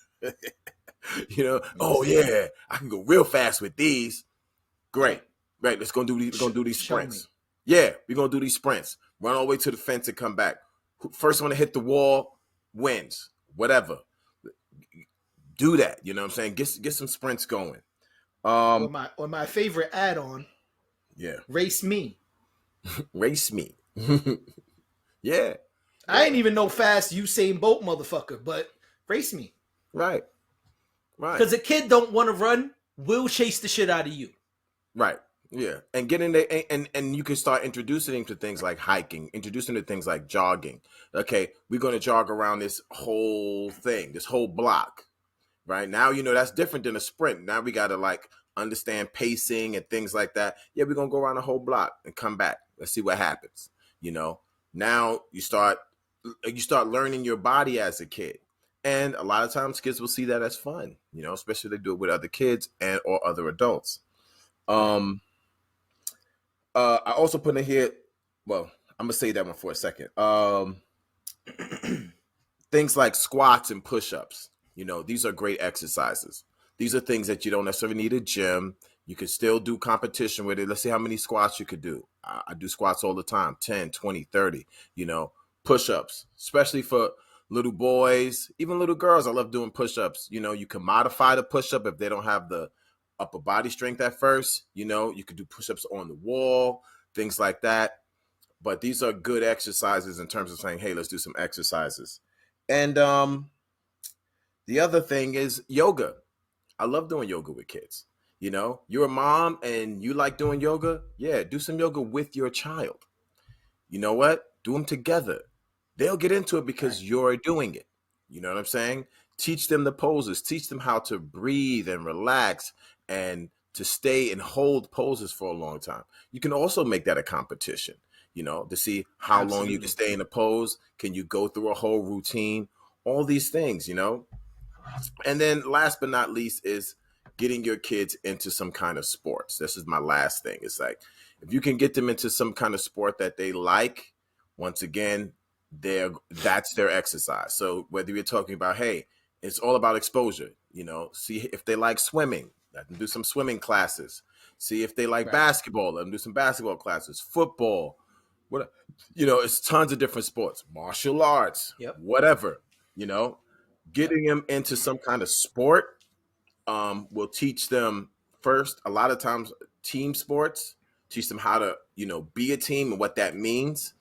Oh yeah, I can go real fast with these. Great. Right, let's go do these. We're gonna do these sprints. Yeah, we're gonna do these sprints. Run all the way to the fence and come back. First one to hit the wall wins. Whatever. Do that. You know what I'm saying? Get some sprints going. Or my favorite add-on. Yeah. Race me. Race me. Yeah. I ain't even no fast Usain Bolt motherfucker, but race me. Right. Because a kid don't want to run, will chase the shit out of you. Right. Yeah. And get in there and you can start introducing him to things like hiking, introducing to things like jogging. Okay, we're going to jog around this whole thing, this whole block. Right now, that's different than a sprint. Now we got to like understand pacing and things like that. Yeah, we're going to go around the whole block and come back. Let's see what happens. Now you start learning your body as a kid. And a lot of times kids will see that as fun, especially if they do it with other kids and or other adults. I also put in here, well, I'm going to say that one for a second. Things like squats and push-ups. These are great exercises. These are things that you don't necessarily need a gym. You could still do competition with it. Let's see how many squats you could do. I do squats all the time, 10, 20, 30, push-ups, especially for little boys, even little girls. I love doing push-ups. You can modify the push-up if they don't have the upper body strength at first. You could do push-ups on the wall, things like that. But these are good exercises in terms of saying, hey, let's do some exercises. And the other thing is yoga. I love doing yoga with kids. You're a mom and you like doing yoga. Yeah, do some yoga with your child. You know what? Do them together. They'll get into it because you're doing it. You know what I'm saying? Teach them the poses. Teach them how to breathe and relax and to stay and hold poses for a long time. You can also make that a competition, to see how long you can stay in a pose. Can you go through a whole routine? All these things, And then last but not least is getting your kids into some kind of sports. This is my last thing. It's like, if you can get them into some kind of sport that they like, once again, that's their exercise. So whether you're talking about, hey, it's all about exposure, see if they like swimming, let them do some swimming classes. See if they like basketball, let them do some basketball classes, football, it's tons of different sports, martial arts, whatever, getting them into some kind of sport will teach them first, a lot of times team sports, teach them how to, be a team and what that means,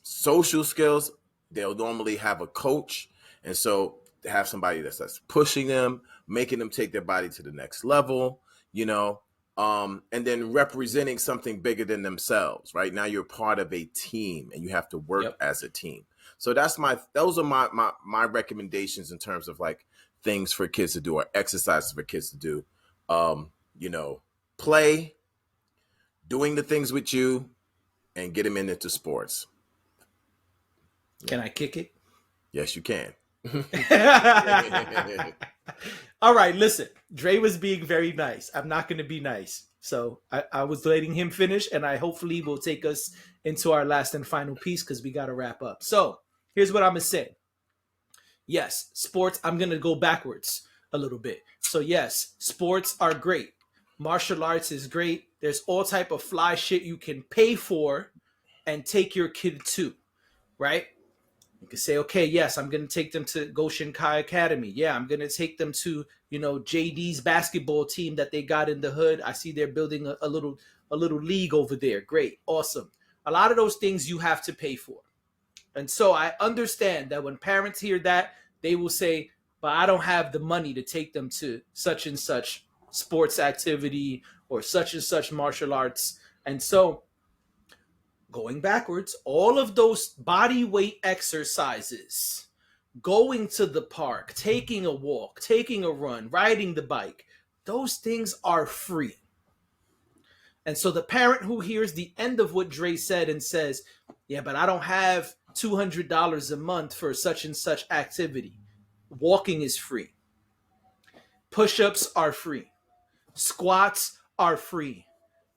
social skills. They'll normally have a coach. And so to have somebody that's pushing them, making them take their body to the next level, and then representing something bigger than themselves, right? Now you're part of a team and you have to work as a team. So those are my recommendations in terms of like things for kids to do or exercises for kids to do. Play, doing the things with you, and get them into sports. Can I kick it? Yes, you can. All right, listen. Dre was being very nice. I'm not going to be nice. So I was letting him finish, and I hopefully will take us into our last and final piece because we got to wrap up. So here's what I'm going to say. Yes, sports, I'm going to go backwards a little bit. So yes, sports are great. Martial arts is great. There's all type of fly shit you can pay for and take your kid to, right? You can say, okay, yes, I'm going to take them to Goshen Kai Academy. Yeah, I'm going to take them to, JD's basketball team that they got in the hood. I see they're building a little league over there. Great. Awesome. A lot of those things you have to pay for. And so I understand that when parents hear that, they will say, but I don't have the money to take them to such and such sports activity or such and such martial arts. And so, going backwards, all of those body weight exercises, going to the park, taking a walk, taking a run, riding the bike, those things are free. And so the parent who hears the end of what Dre said and says, yeah, but I don't have $200 a month for such and such activity. Walking is free. Push-ups are free. Squats are free.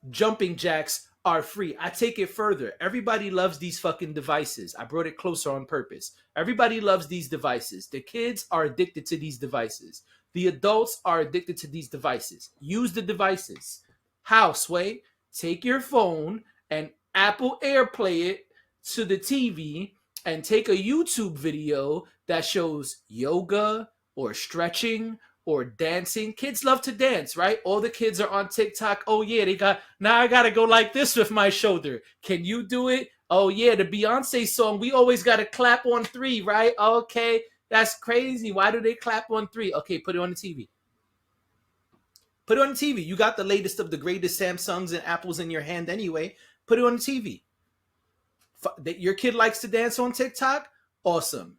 Jumping jacks are free. I take it further. Everybody loves these fucking devices. I brought it closer on purpose. Everybody loves these devices. The kids are addicted to these devices. The adults are addicted to these devices. Use the devices. How, Sway? Take your phone and Apple AirPlay it to the TV and take a YouTube video that shows yoga or stretching or dancing. Kids love to dance, right? All the kids are on TikTok. Oh yeah, now I gotta go like this with my shoulder. Can you do it? Oh yeah, the Beyonce song, we always gotta clap on 3, right? Okay, that's crazy. Why do they clap on 3? Okay, put it on the TV. Put it on the TV. You got the latest of the greatest Samsungs and Apples in your hand anyway. Put it on the TV. Your kid likes to dance on TikTok? Awesome.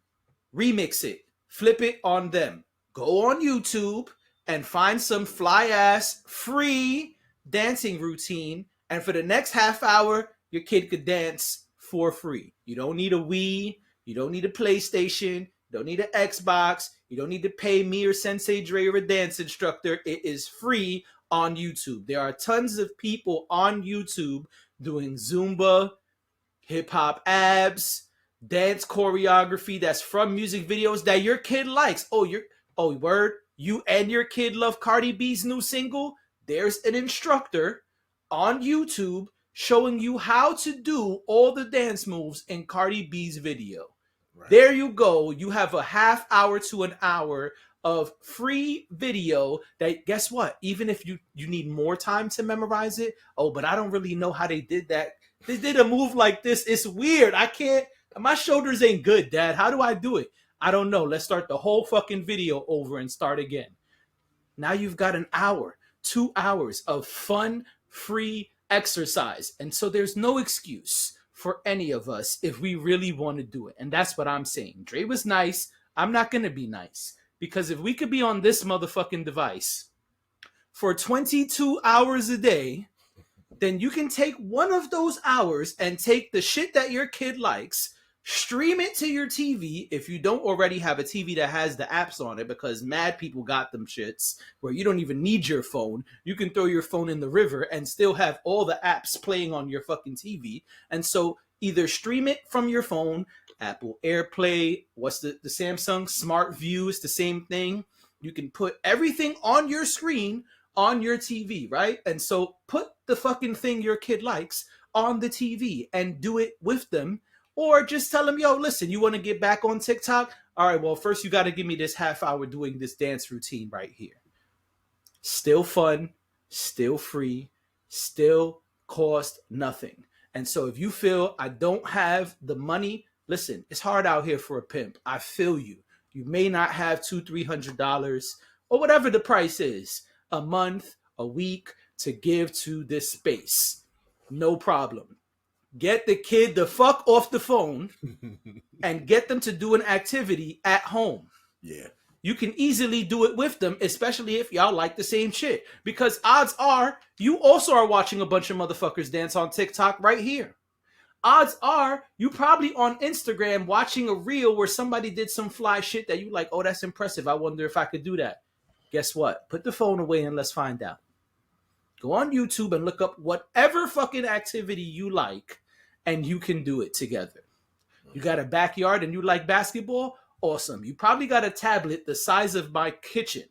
Remix it. Flip it on them. Go on YouTube and find some fly-ass free dancing routine. And for the next half hour, your kid could dance for free. You don't need a Wii. You don't need a PlayStation. You don't need an Xbox. You don't need to pay me or Sensei Dre or a dance instructor. It is free on YouTube. There are tons of people on YouTube doing Zumba, hip-hop abs, dance choreography that's from music videos that your kid likes. Oh, word, you and your kid love Cardi B's new single? There's an instructor on YouTube showing you how to do all the dance moves in Cardi B's video. Right. There you go. You have a half hour to an hour of free video that, guess what? Even if you need more time to memorize it, but I don't really know how they did that. They did a move like this. It's weird. I can't, my shoulders ain't good, Dad. How do I do it? I don't know. Let's start the whole fucking video over and start again. Now you've got an hour, 2 hours of fun, free exercise. And so there's no excuse for any of us if we really want to do it. And that's what I'm saying. Dre was nice. I'm not going to be nice. Because if we could be on this motherfucking device for 22 hours a day, then you can take one of those hours and take the shit that your kid likes, stream it to your TV if you don't already have a TV that has the apps on it, because mad people got them shits where you don't even need your phone. You can throw your phone in the river and still have all the apps playing on your fucking TV. And so either stream it from your phone, Apple AirPlay, what's the Samsung Smart View, it's the same thing. You can put everything on your screen on your TV, right? And so put the fucking thing your kid likes on the TV and do it with them. Or just tell them, yo, listen, you want to get back on TikTok? All right, well, first you got to give me this half hour doing this dance routine right here. Still fun, still free, still cost nothing. And so if you feel I don't have the money, listen, it's hard out here for a pimp. I feel you. You may not have $200-$300 or whatever the price is a month, a week to give to this space. No problem. Get the kid the fuck off the phone and get them to do an activity at home. Yeah. You can easily do it with them, especially if y'all like the same shit. Because odds are you also are watching a bunch of motherfuckers dance on TikTok right here. Odds are you probably on Instagram watching a reel where somebody did some fly shit that you like, oh, that's impressive. I wonder if I could do that. Guess what? Put the phone away and let's find out. Go on YouTube and look up whatever fucking activity you like, and you can do it together. You got a backyard and you like basketball? Awesome. You probably got a tablet the size of my kitchen.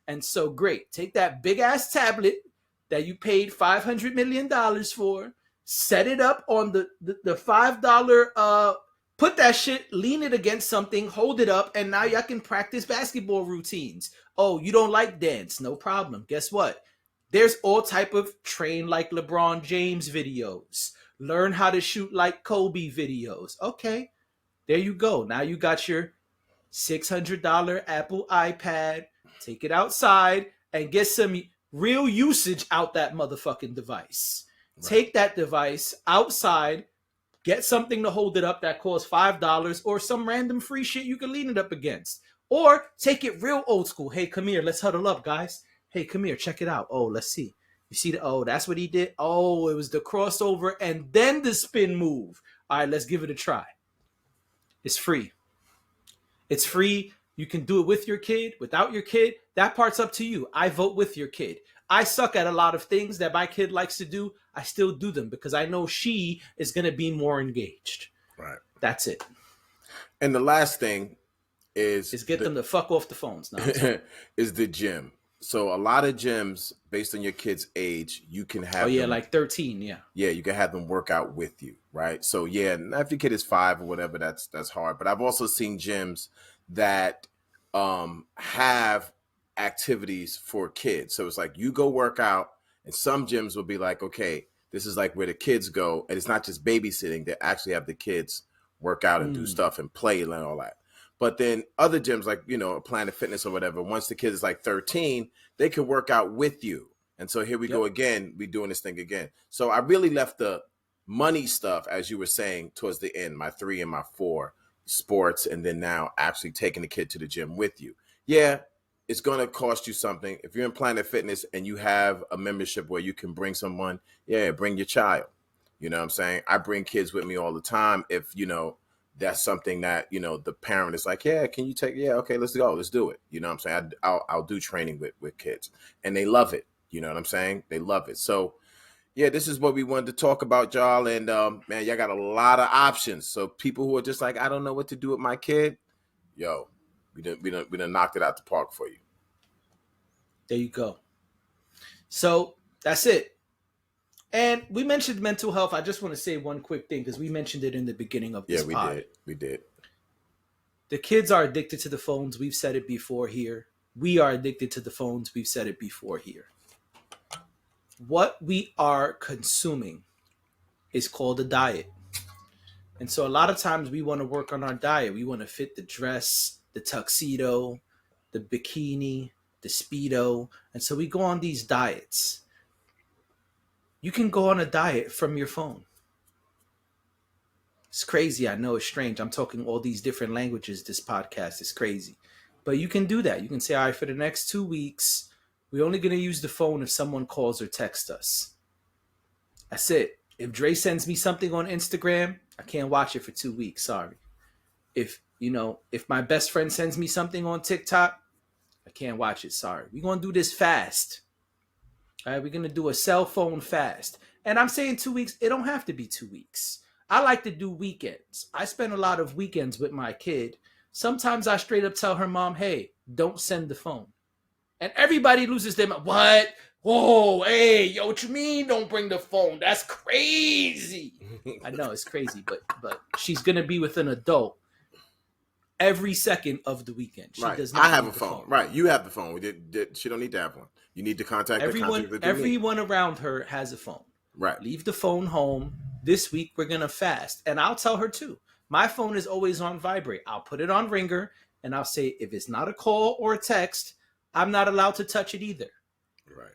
And so great. Take that big ass tablet that you paid $500 million for, set it up on the $5, put that shit, lean it against something, hold it up, and now y'all can practice basketball routines. Oh, you don't like dance? No problem. Guess what? There's all type of train like LeBron James videos. Learn how to shoot like Kobe videos. Okay, there you go. Now you got your $600 Apple iPad, take it outside, and get some real usage out that motherfucking device. Right. Take that device outside, get something to hold it up that costs $5 or some random free shit you can lean it up against. Or take it real old school. Hey, come here. Let's huddle up, guys. Hey, come here. Check it out. Oh, let's see. You see that's what he did? Oh, it was the crossover and then the spin move. All right, let's give it a try. It's free. It's free. You can do it with your kid, without your kid. That part's up to you. I vote with your kid. I suck at a lot of things that my kid likes to do. I still do them because I know she is going to be more engaged. Right. That's it. And the last thing is get them to fuck off the phones. No, is the gym. So a lot of gyms, based on your kid's age, you can have like 13, yeah. Yeah, you can have them work out with you, right? So yeah, if your kid is 5 or whatever, that's hard. But I've also seen gyms that have activities for kids. So it's like you go work out, and some gyms will be like, okay, this is like where the kids go, and it's not just babysitting. They actually have the kids work out and do stuff and play and all that. But then other gyms like, Planet Fitness or whatever, once the kid is like 13, they can work out with you. And so here we go again. We doing this thing again. So I really left the money stuff, as you were saying, towards the end, my 3 and my 4 sports. And then now actually taking the kid to the gym with you. Yeah, it's going to cost you something. If you're in Planet Fitness and you have a membership where you can bring someone, bring your child. You know what I'm saying? I bring kids with me all the time. If, that's something that, the parent is like, yeah, can you take, okay, let's go. Let's do it. You know what I'm saying? I'll do training with kids and they love it. You know what I'm saying? They love it. So yeah, this is what we wanted to talk about, y'all. And man, y'all got a lot of options. So people who are just like, I don't know what to do with my kid. Yo, we done knocked it out the park for you. There you go. So that's it. And we mentioned mental health. I just want to say one quick thing because we mentioned it in the beginning of this pod. We did. The kids are addicted to the phones. We've said it before here. We are addicted to the phones. We've said it before here. What we are consuming is called a diet. And so a lot of times we want to work on our diet. We want to fit the dress, the tuxedo, the bikini, the Speedo. And so we go on these diets. You can go on a diet from your phone. It's crazy. I know it's strange. I'm talking all these different languages. This podcast is crazy. But you can do that. You can say, all right, for the next 2 weeks, we're only going to use the phone if someone calls or texts us. That's it. If Dre sends me something on Instagram, I can't watch it for 2 weeks. Sorry. If my best friend sends me something on TikTok, I can't watch it. Sorry. We're going to do this fast. All right, we're going to do a cell phone fast. And I'm saying 2 weeks. It don't have to be 2 weeks. I like to do weekends. I spend a lot of weekends with my kid. Sometimes I straight up tell her mom, hey, don't send the phone. And everybody loses their mind. What? Whoa, hey, yo, what you mean don't bring the phone? That's crazy. I know it's crazy, but she's going to be with an adult every second of the weekend. She right. does not I have a phone. Right. You have the phone. She don't need to have one. You need to contact everyone around her has a phone. Right. Leave the phone home. This week we're going to fast. And I'll tell her too. My phone is always on vibrate. I'll put it on ringer and I'll say, if it's not a call or a text, I'm not allowed to touch it either. Right.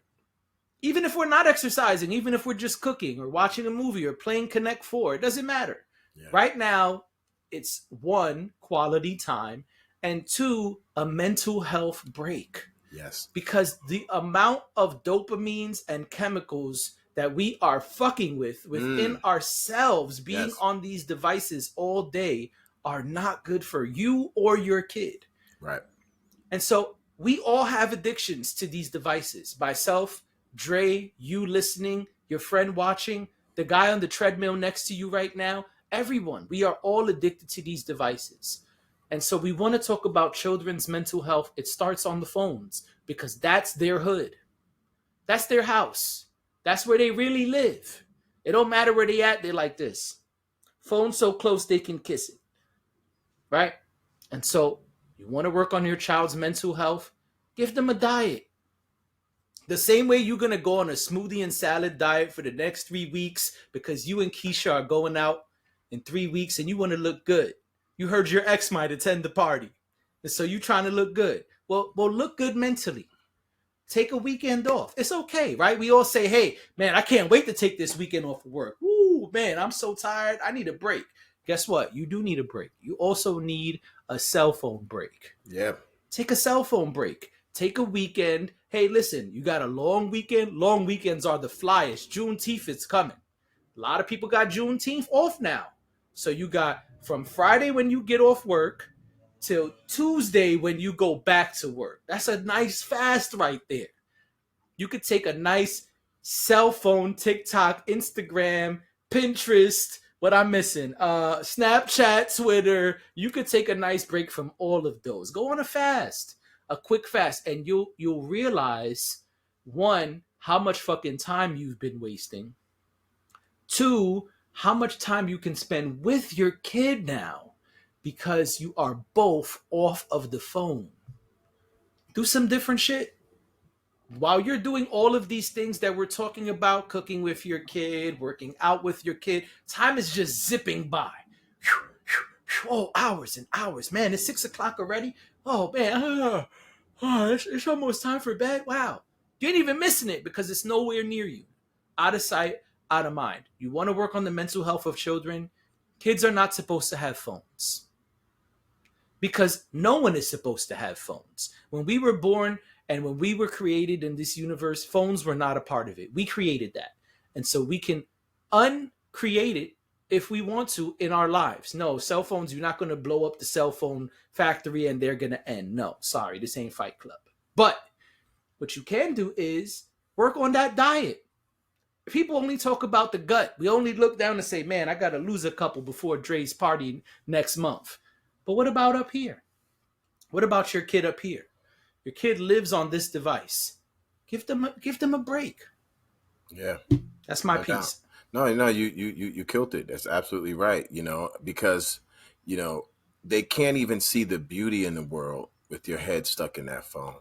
Even if we're not exercising, even if we're just cooking or watching a movie or playing Connect 4, it doesn't matter. Yeah. Right now, it's 1, quality time, and 2, a mental health break. Yes. Because the amount of dopamines and chemicals that we are fucking within ourselves being on these devices all day are not good for you or your kid. Right. And so we all have addictions to these devices. Myself, Dre, you listening, your friend watching, the guy on the treadmill next to you right now, everyone. We are all addicted to these devices. And so we want to talk about children's mental health. It starts on the phones because that's their hood. That's their house. That's where they really live. It don't matter where they at. They're like this. Phone so close they can kiss it. Right? And so you want to work on your child's mental health? Give them a diet. The same way you're going to go on a smoothie and salad diet for the next 3 weeks because you and Keisha are going out in 3 weeks and you want to look good. You heard your ex might attend the party. And so you trying to look good. Well, look good mentally. Take a weekend off. It's okay, right? We all say, hey, man, I can't wait to take this weekend off of work. Ooh, man, I'm so tired. I need a break. Guess what? You do need a break. You also need a cell phone break. Yeah. Take a cell phone break. Take a weekend. Hey, listen, you got a long weekend. Long weekends are the flyest. Juneteenth is coming. A lot of people got Juneteenth off now. So you got from Friday when you get off work till Tuesday when you go back to work. That's a nice fast right there. You could take a nice cell phone, TikTok, Instagram, Pinterest, what I'm missing, Snapchat, Twitter. You could take a nice break from all of those. Go on a fast, a quick fast, and you'll realize, one, how much fucking time you've been wasting. Two, how much time you can spend with your kid now because you are both off of the phone. Do some different shit. While you're doing all of these things that we're talking about, cooking with your kid, working out with your kid, time is just zipping by. Oh, hours and hours. Man, it's 6 o'clock already. Oh, man. It's almost time for bed. Wow. You ain't even missing it because it's nowhere near you. Out of sight, out of mind. You want to work on the mental health of children? Kids are not supposed to have phones. Because no one is supposed to have phones. When we were born and when we were created in this universe, phones were not a part of it. We created that. And so we can uncreate it if we want to in our lives. No, cell phones, you're not going to blow up the cell phone factory and they're going to end. No, sorry, this ain't Fight Club. But what you can do is work on that diet. People only talk about the gut. We only look down and say, man, I got to lose a couple before Dre's party next month. But what about up here? What about your kid up here? Your kid lives on this device. Give them a break. Yeah. That's my No piece. doubt. No, you killed it. That's absolutely right. Because, they can't even see the beauty in the world with your head stuck in that phone.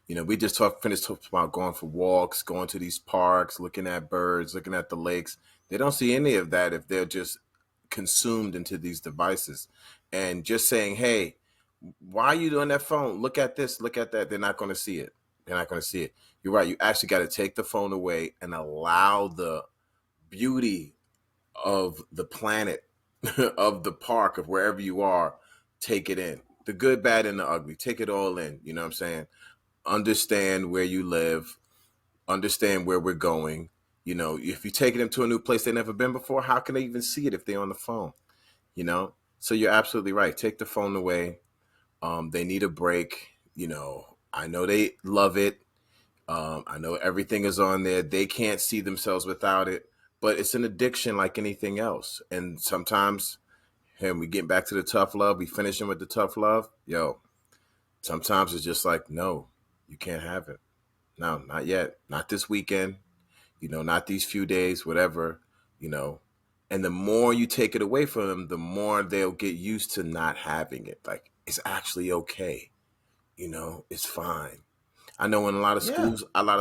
We just finished talking about going for walks, going to these parks, looking at birds, looking at the lakes. They don't see any of that if they're just consumed into these devices. And just saying, hey, why are you doing that phone? Look at this, look at that. They're not going to see it. They're not going to see it. You're right. You actually got to take the phone away and allow the beauty of the planet, of the park, of wherever you are, take it in. The good, bad, and the ugly. Take it all in. You know what I'm saying? Understand where you live. Understand where we're going. If you're taking them to a new place they've never been before, how can they even see it if they're on the phone? So you're absolutely right. Take the phone away. They need a break. I know they love it. I know everything is on there. They can't see themselves without it, but it's an addiction like anything else. And sometimes, and we get back to the tough love. We finishing with the tough love. Sometimes it's just like, no, you can't have it. No, not yet. Not this weekend. Not these few days, whatever, And the more you take it away from them, the more they'll get used to not having it. Like, it's actually okay. It's fine. I know in a lot of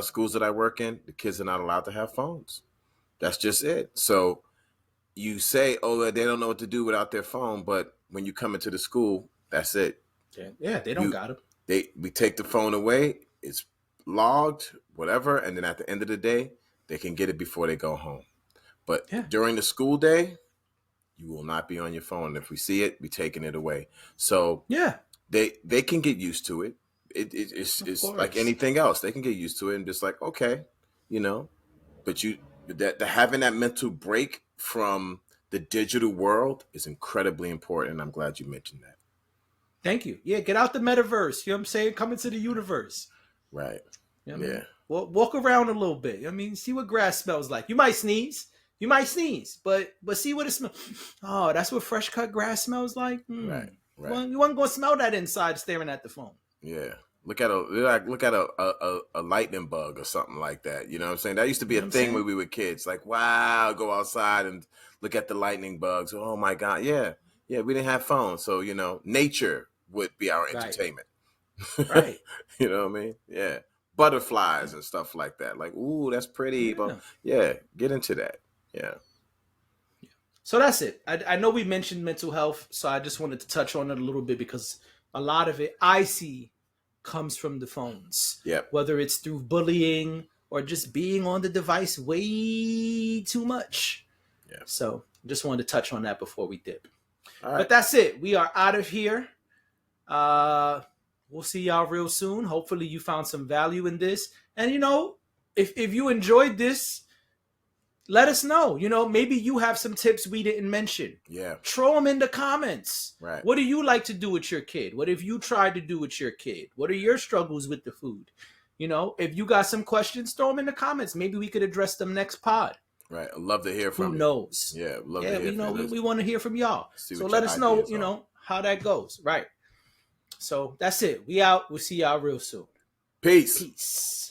schools that I work in, the kids are not allowed to have phones. That's just it. So you say, oh, they don't know what to do without their phone. But when you come into the school, that's it. Yeah, they don't got them. We take the phone away. It's logged, whatever. And then at the end of the day, they can get it before they go home. But during the school day, you will not be on your phone. If we see it, we're taking it away. So they can get used to it. It's like anything else. They can get used to it and just like, okay, But having that mental break from the digital world is incredibly important. And I'm glad you mentioned that. Thank you. Yeah, get out the metaverse. You know what I'm saying? Come into the universe. Right. You know what I mean? Walk around a little bit. I mean, see what grass smells like. You might sneeze, but see what it smells. Oh, that's what fresh cut grass smells like. Right. Well, you wasn't gonna smell that inside staring at the phone. Yeah. Look at a lightning bug or something like that. You know what I'm saying? That used to be a thing when we were kids. Like, wow, go outside and look at the lightning bugs. Oh my God. Yeah. Yeah. We didn't have phones. So, nature would be our entertainment. Right. You know what I mean? Yeah. Butterflies and stuff like that. Like, ooh, that's pretty. Yeah. But get into that. Yeah. So that's it. I know we mentioned mental health, so I just wanted to touch on it a little bit because a lot of it I see comes from the phones. Yep. Whether it's through bullying or just being on the device way too much. Yeah. So just wanted to touch on that before we dip. All right. But that's it. We are out of here. We'll see y'all real soon. Hopefully you found some value in this. And you know, if you enjoyed this, let us know. You know, maybe you have some tips we didn't mention. Yeah. Throw them in the comments. Right. What do you like to do with your kid? What have you tried to do with your kid? What are your struggles with the food? You know, if you got some questions, throw them in the comments. Maybe we could address them next pod. Right. I'd love to hear from Who you. knows? Yeah. Love Yeah, to hear we know from you. we want to hear from y'all. See So what let your us know, ideas you are. know, how that goes. Right. So that's it. We out. We'll see y'all real soon. Peace. Peace.